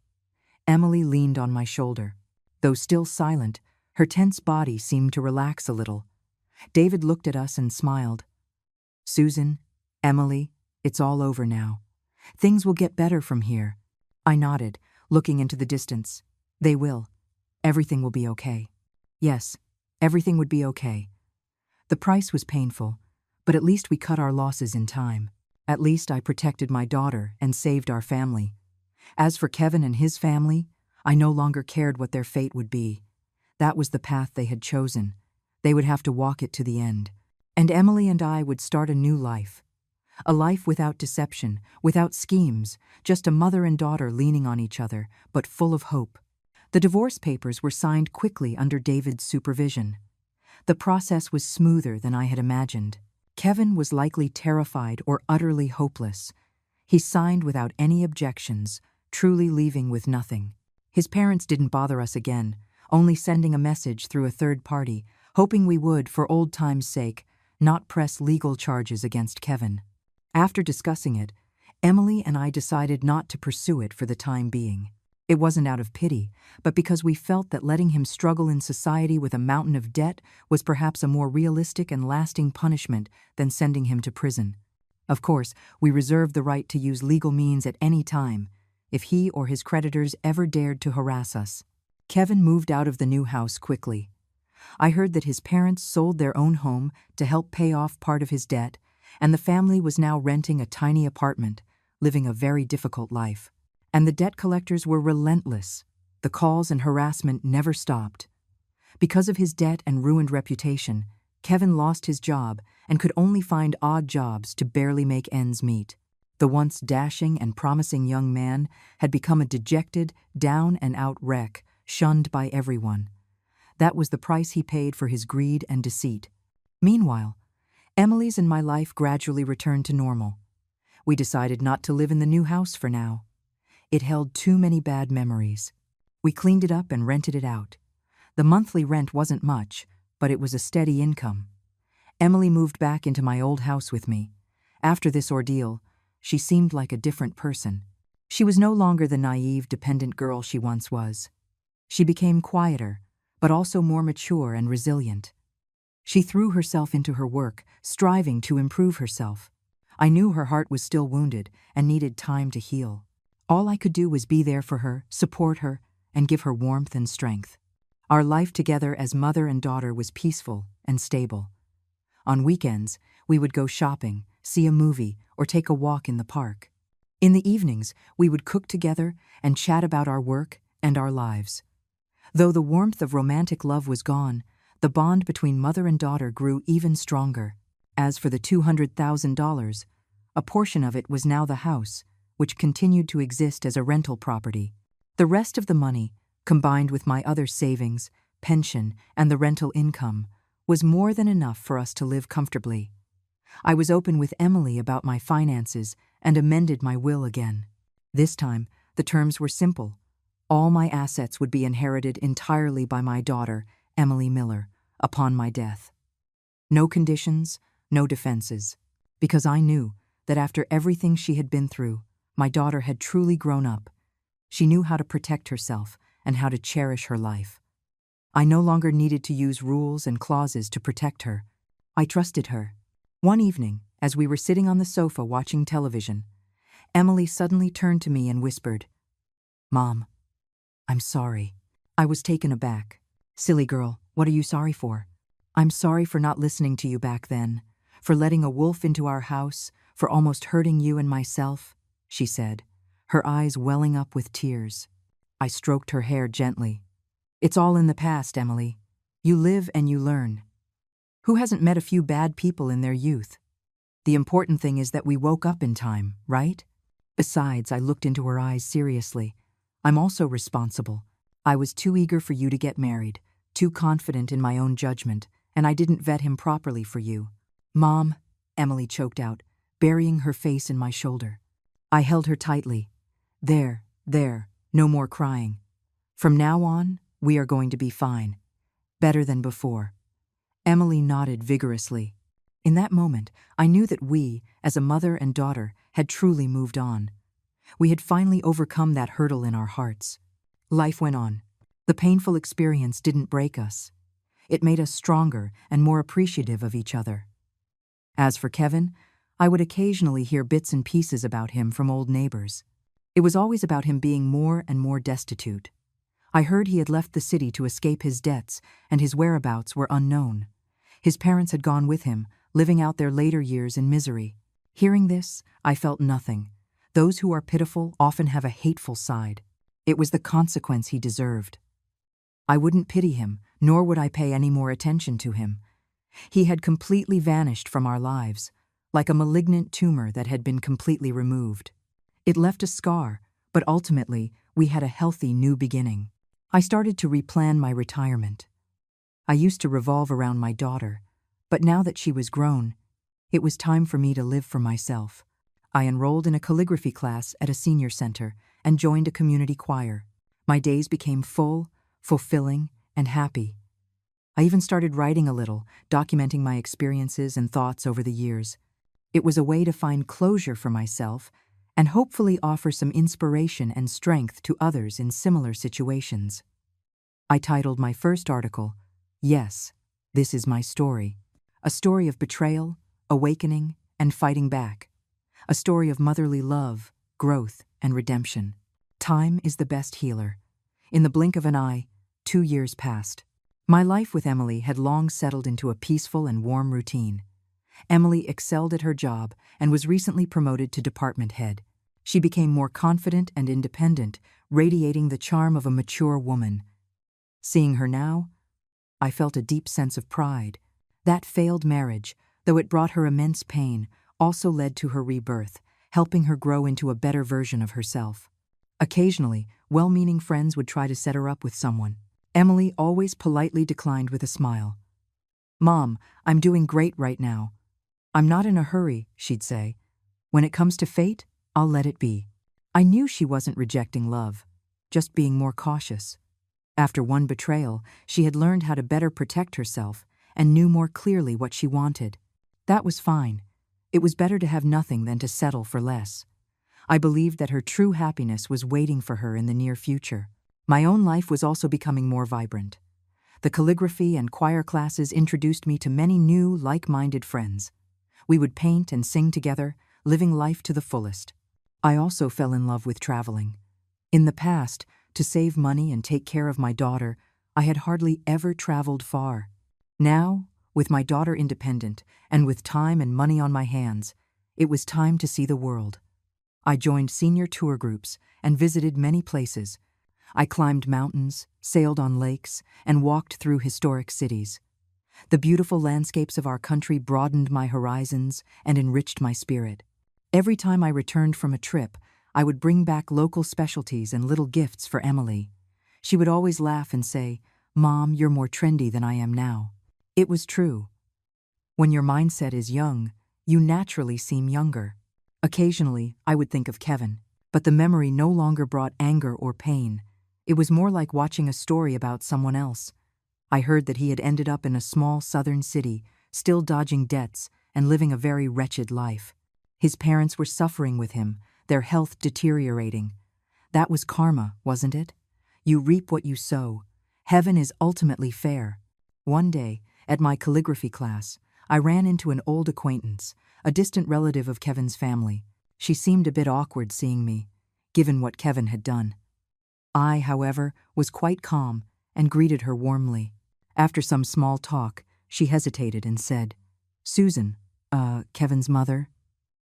Emily leaned on my shoulder. Though still silent, her tense body seemed to relax a little. David looked at us and smiled. Susan, Emily, it's all over now. Things will get better from here. I nodded, looking into the distance. They will. Everything will be okay. Yes, everything would be okay. The price was painful, but at least we cut our losses in time. At least I protected my daughter and saved our family. As for Kevin and his family, I no longer cared what their fate would be. That was the path they had chosen. They would have to walk it to the end. And Emily and I would start a new life. A life without deception, without schemes, just a mother and daughter leaning on each other, but full of hope. The divorce papers were signed quickly under David's supervision. The process was smoother than I had imagined. Kevin was likely terrified or utterly hopeless. He signed without any objections, truly leaving with nothing. His parents didn't bother us again, only sending a message through a third party, hoping we would, for old time's sake, not press legal charges against Kevin. After discussing it, Emily and I decided not to pursue it for the time being. It wasn't out of pity, but because we felt that letting him struggle in society with a mountain of debt was perhaps a more realistic and lasting punishment than sending him to prison. Of course, we reserved the right to use legal means at any time, if he or his creditors ever dared to harass us. Kevin moved out of the new house quickly. I heard that his parents sold their own home to help pay off part of his debt, and the family was now renting a tiny apartment, living a very difficult life. And the debt collectors were relentless. The calls and harassment never stopped. Because of his debt and ruined reputation, Kevin lost his job and could only find odd jobs to barely make ends meet. The once dashing and promising young man had become a dejected, down-and-out wreck, shunned by everyone. That was the price he paid for his greed and deceit. Meanwhile, Emily's and my life gradually returned to normal. We decided not to live in the new house for now. It held too many bad memories. We cleaned it up and rented it out. The monthly rent wasn't much, but it was a steady income. Emily moved back into my old house with me. After this ordeal, she seemed like a different person. She was no longer the naive, dependent girl she once was. She became quieter, but also more mature and resilient. She threw herself into her work, striving to improve herself. I knew her heart was still wounded and needed time to heal. All I could do was be there for her, support her, and give her warmth and strength. Our life together as mother and daughter was peaceful and stable. On weekends, we would go shopping, see a movie, or take a walk in the park. In the evenings, we would cook together and chat about our work and our lives. Though the warmth of romantic love was gone, the bond between mother and daughter grew even stronger. As for the $200,000, a portion of it was now the house, which continued to exist as a rental property. The rest of the money, combined with my other savings, pension, and the rental income, was more than enough for us to live comfortably. I was open with Emily about my finances and amended my will again. This time, the terms were simple. All my assets would be inherited entirely by my daughter, Emily Miller, upon my death. No conditions, no defenses, because I knew that after everything she had been through, my daughter had truly grown up. She knew how to protect herself and how to cherish her life. I no longer needed to use rules and clauses to protect her. I trusted her. One evening, as we were sitting on the sofa watching television, Emily suddenly turned to me and whispered, "Mom, I'm sorry." I was taken aback. "Silly girl, what are you sorry for?" "I'm sorry for not listening to you back then, for letting a wolf into our house, for almost hurting you and myself," she said, her eyes welling up with tears. I stroked her hair gently. "It's all in the past, Emily. You live and you learn. Who hasn't met a few bad people in their youth? The important thing is that we woke up in time, right? Besides," I looked into her eyes seriously, "I'm also responsible. I was too eager for you to get married, too confident in my own judgment, and I didn't vet him properly for you." "Mom," Emily choked out, burying her face in my shoulder. I held her tightly. There, no more crying. From now on, we are going to be fine. Better than before." Emily nodded vigorously. In that moment, I knew that we, as a mother and daughter, had truly moved on. We had finally overcome that hurdle in our hearts. Life went on. The painful experience didn't break us. It made us stronger and more appreciative of each other. As for Kevin, I would occasionally hear bits and pieces about him from old neighbors. It was always about him being more and more destitute. I heard he had left the city to escape his debts, and his whereabouts were unknown. His parents had gone with him, living out their later years in misery. Hearing this, I felt nothing. Those who are pitiful often have a hateful side. It was the consequence he deserved. I wouldn't pity him, nor would I pay any more attention to him. He had completely vanished from our lives, like a malignant tumor that had been completely removed. It left a scar, but ultimately, we had a healthy new beginning. I started to replan my retirement. I used to revolve around my daughter, but now that she was grown, it was time for me to live for myself. I enrolled in a calligraphy class at a senior center and joined a community choir. My days became full, fulfilling, and happy. I even started writing a little, documenting my experiences and thoughts over the years. It was a way to find closure for myself and hopefully offer some inspiration and strength to others in similar situations. I titled my first article, "Yes, This Is My Story," a story of betrayal, awakening, and fighting back. A story of motherly love, growth, and redemption. Time is the best healer. In the blink of an eye, 2 years passed. My life with Emily had long settled into a peaceful and warm routine. Emily excelled at her job and was recently promoted to department head. She became more confident and independent, radiating the charm of a mature woman. Seeing her now, I felt a deep sense of pride. That failed marriage, though it brought her immense pain, also led to her rebirth, helping her grow into a better version of herself. Occasionally, well-meaning friends would try to set her up with someone. Emily always politely declined with a smile. "Mom, I'm doing great right now. I'm not in a hurry," she'd say. "When it comes to fate, I'll let it be." I knew she wasn't rejecting love, just being more cautious. After one betrayal, she had learned how to better protect herself and knew more clearly what she wanted. That was fine. It was better to have nothing than to settle for less. I believed that her true happiness was waiting for her in the near future. My own life was also becoming more vibrant. The calligraphy and choir classes introduced me to many new, like-minded friends. We would paint and sing together, living life to the fullest. I also fell in love with traveling. In the past, to save money and take care of my daughter, I had hardly ever traveled far. Now, with my daughter independent and with time and money on my hands, it was time to see the world. I joined senior tour groups and visited many places. I climbed mountains, sailed on lakes, and walked through historic cities. The beautiful landscapes of our country broadened my horizons and enriched my spirit. Every time I returned from a trip, I would bring back local specialties and little gifts for Emily. She would always laugh and say, "Mom, you're more trendy than I am now." It was true. When your mindset is young, you naturally seem younger. Occasionally, I would think of Kevin, but the memory no longer brought anger or pain. It was more like watching a story about someone else. I heard that he had ended up in a small southern city, still dodging debts and living a very wretched life. His parents were suffering with him, their health deteriorating. That was karma, wasn't it? You reap what you sow. Heaven is ultimately fair. One day, at my calligraphy class, I ran into an old acquaintance, a distant relative of Kevin's family. She seemed a bit awkward seeing me, given what Kevin had done. I, however, was quite calm and greeted her warmly. After some small talk, she hesitated and said, "Susan, Kevin's mother?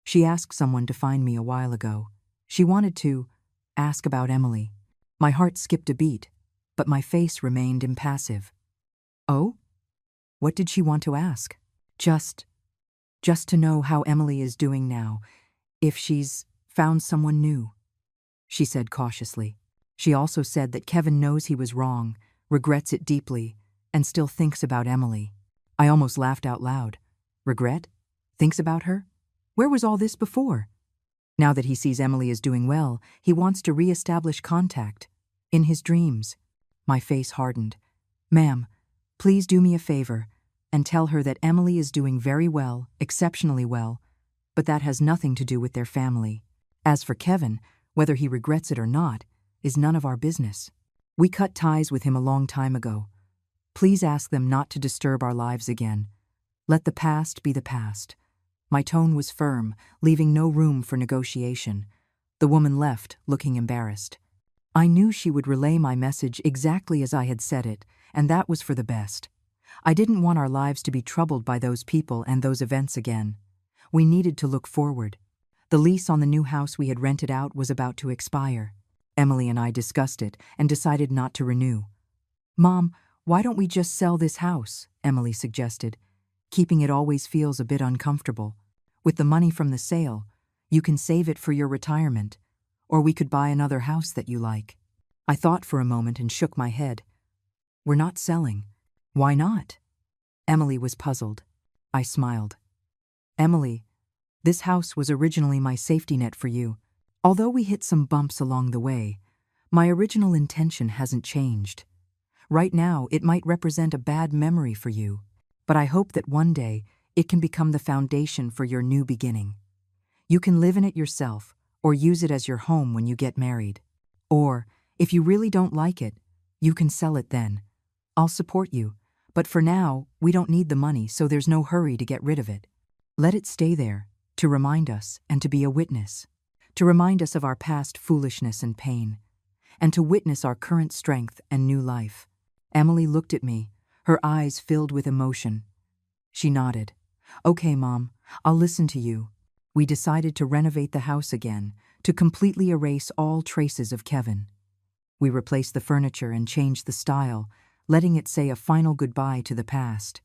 She asked someone to find me a while ago. She wanted to ask about Emily." My heart skipped a beat, but my face remained impassive. "Oh? What did she want to ask?" Just to know how Emily is doing now, if she's found someone new," she said cautiously. She also said that Kevin knows he was wrong, regrets it deeply, and still thinks about Emily. I almost laughed out loud. Regret? Thinks about her? Where was all this before? Now that he sees Emily is doing well, he wants to re-establish contact. In his dreams. My face hardened. "Ma'am, please do me a favor and tell her that Emily is doing very well, exceptionally well, but that has nothing to do with their family. As for Kevin, whether he regrets it or not, is none of our business. We cut ties with him a long time ago. Please ask them not to disturb our lives again. Let the past be the past." My tone was firm, leaving no room for negotiation. The woman left, looking embarrassed. I knew she would relay my message exactly as I had said it, and that was for the best. I didn't want our lives to be troubled by those people and those events again. We needed to look forward. The lease on the new house we had rented out was about to expire. Emily and I discussed it and decided not to renew. "Mom, why don't we just sell this house?" Emily suggested. Keeping it always feels a bit uncomfortable. With the money from the sale, you can save it for your retirement, or we could buy another house that you like. I thought for a moment and shook my head. We're not selling. Why not? Emily was puzzled. I smiled. Emily, this house was originally my safety net for you. Although we hit some bumps along the way, my original intention hasn't changed. Right now, it might represent a bad memory for you, but I hope that one day it can become the foundation for your new beginning. You can live in it yourself or use it as your home when you get married. Or, if you really don't like it, you can sell it then. I'll support you, but for now, we don't need the money, so there's no hurry to get rid of it. Let it stay there, to remind us and to be a witness, to remind us of our past foolishness and pain, and to witness our current strength and new life. Emily looked at me, her eyes filled with emotion. She nodded. Okay, Mom, I'll listen to you. We decided to renovate the house again, to completely erase all traces of Kevin. We replaced the furniture and changed the style, letting it say a final goodbye to the past.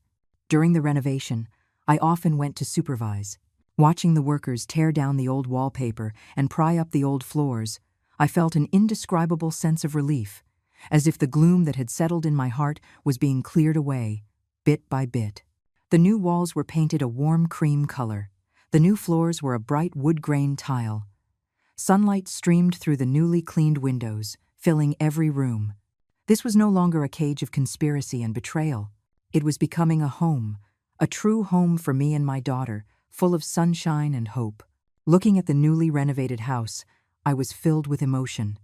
During the renovation, I often went to supervise. Watching the workers tear down the old wallpaper and pry up the old floors, I felt an indescribable sense of relief, as if the gloom that had settled in my heart was being cleared away, bit by bit. The new walls were painted a warm cream color. The new floors were a bright wood-grain tile. Sunlight streamed through the newly cleaned windows, filling every room. This was no longer a cage of conspiracy and betrayal. It was becoming a home, a true home for me and my daughter, full of sunshine and hope. Looking at the newly renovated house, I was filled with emotion.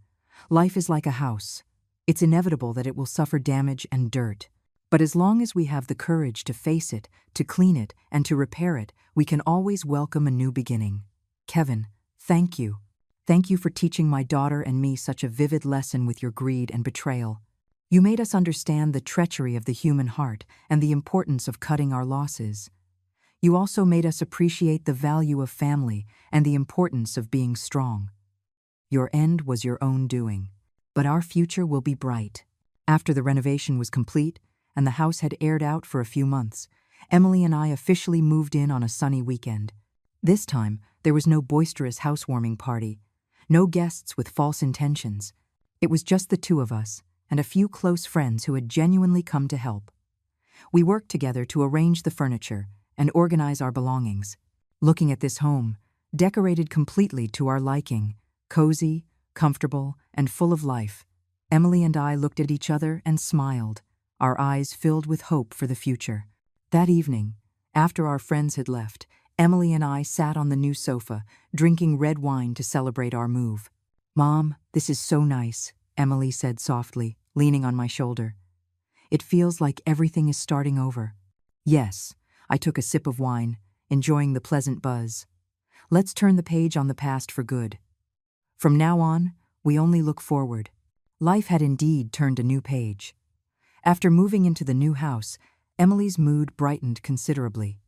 Life is like a house. It's inevitable that it will suffer damage and dirt. But as long as we have the courage to face it, to clean it, and to repair it, we can always welcome a new beginning. Kevin, thank you. Thank you for teaching my daughter and me such a vivid lesson with your greed and betrayal. You made us understand the treachery of the human heart and the importance of cutting our losses. You also made us appreciate the value of family and the importance of being strong. Your end was your own doing, but our future will be bright. After the renovation was complete and the house had aired out for a few months, Emily and I officially moved in on a sunny weekend. This time, there was no boisterous housewarming party, no guests with false intentions. It was just the two of us and a few close friends who had genuinely come to help. We worked together to arrange the furniture and organize our belongings. Looking at this home, decorated completely to our liking, cozy, comfortable, and full of life, Emily and I looked at each other and smiled, our eyes filled with hope for the future. That evening, after our friends had left, Emily and I sat on the new sofa, drinking red wine to celebrate our move. Mom, this is so nice, Emily said softly, leaning on my shoulder. It feels like everything is starting over. Yes, I took a sip of wine, enjoying the pleasant buzz. Let's turn the page on the past for good. From now on, we only look forward. Life had indeed turned a new page. After moving into the new house, Emily's mood brightened considerably.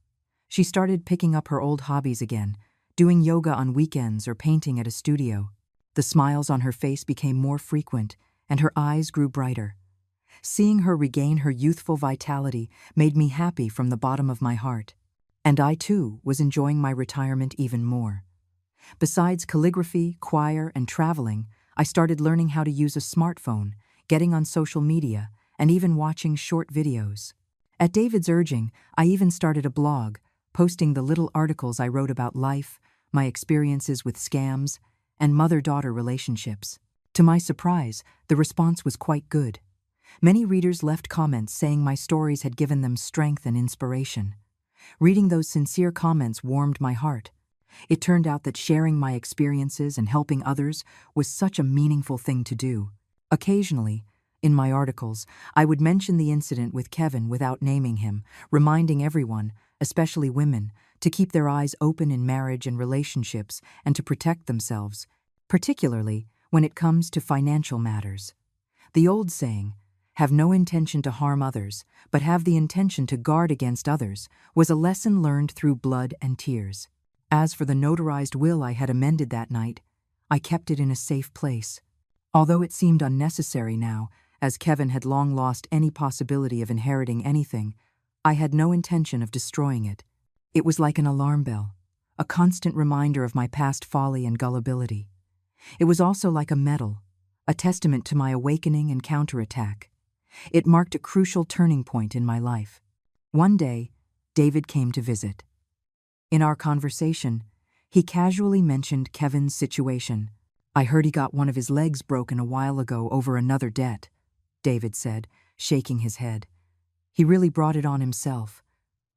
She started picking up her old hobbies again, doing yoga on weekends or painting at a studio. The smiles on her face became more frequent, and her eyes grew brighter. Seeing her regain her youthful vitality made me happy from the bottom of my heart. And I, too, was enjoying my retirement even more. Besides calligraphy, choir, and traveling, I started learning how to use a smartphone, getting on social media, and even watching short videos. At David's urging, I even started a blog, posting the little articles I wrote about life, my experiences with scams, and mother-daughter relationships. To my surprise, the response was quite good. Many readers left comments saying my stories had given them strength and inspiration. Reading those sincere comments warmed my heart. It turned out that sharing my experiences and helping others was such a meaningful thing to do. Occasionally, in my articles, I would mention the incident with Kevin without naming him, reminding everyone, especially women, to keep their eyes open in marriage and relationships and to protect themselves, particularly when it comes to financial matters. The old saying, "Have no intention to harm others, but have the intention to guard against others," was a lesson learned through blood and tears. As for the notarized will I had amended that night, I kept it in a safe place. Although it seemed unnecessary now, as Kevin had long lost any possibility of inheriting anything, I had no intention of destroying it. It was like an alarm bell, a constant reminder of my past folly and gullibility. It was also like a medal, a testament to my awakening and counterattack. It marked a crucial turning point in my life. One day, David came to visit. In our conversation, he casually mentioned Kevin's situation. "I heard he got one of his legs broken a while ago over another debt," David said, shaking his head. "He really brought it on himself."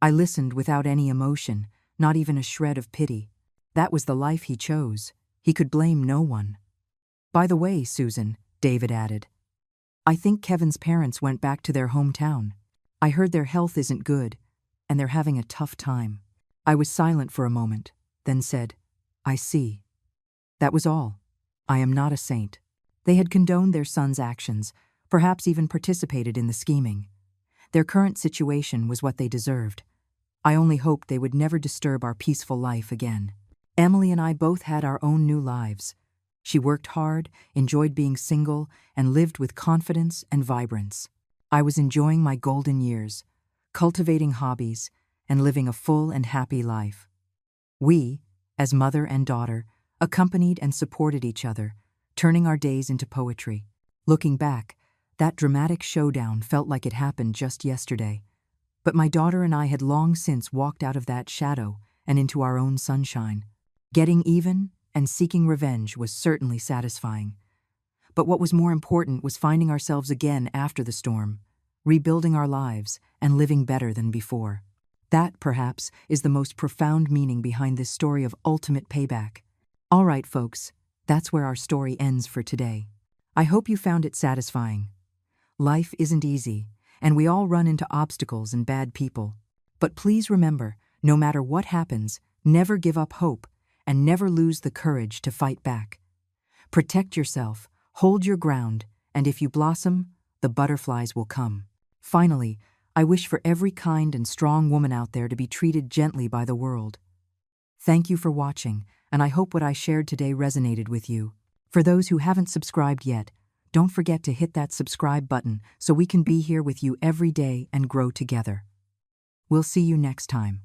I listened without any emotion, not even a shred of pity. That was the life he chose. He could blame no one. "By the way, Susan," David added, "I think Kevin's parents went back to their hometown. I heard their health isn't good, and they're having a tough time." I was silent for a moment, then said, "I see." That was all. I am not a saint. They had condoned their son's actions, perhaps even participated in the scheming. Their current situation was what they deserved. I only hoped they would never disturb our peaceful life again. Emily and I both had our own new lives. She worked hard, enjoyed being single, and lived with confidence and vibrance. I was enjoying my golden years, cultivating hobbies, and living a full and happy life. We, as mother and daughter, accompanied and supported each other, turning our days into poetry. Looking back, that dramatic showdown felt like it happened just yesterday. But my daughter and I had long since walked out of that shadow and into our own sunshine. Getting even and seeking revenge was certainly satisfying. But what was more important was finding ourselves again after the storm, rebuilding our lives and living better than before. That, perhaps, is the most profound meaning behind this story of ultimate payback. All right, folks, that's where our story ends for today. I hope you found it satisfying. Life isn't easy, and we all run into obstacles and bad people. But please remember, no matter what happens, never give up hope and never lose the courage to fight back. Protect yourself, hold your ground, and if you blossom, the butterflies will come. Finally, I wish for every kind and strong woman out there to be treated gently by the world. Thank you for watching, and I hope what I shared today resonated with you. For those who haven't subscribed yet, don't forget to hit that subscribe button so we can be here with you every day and grow together. We'll see you next time.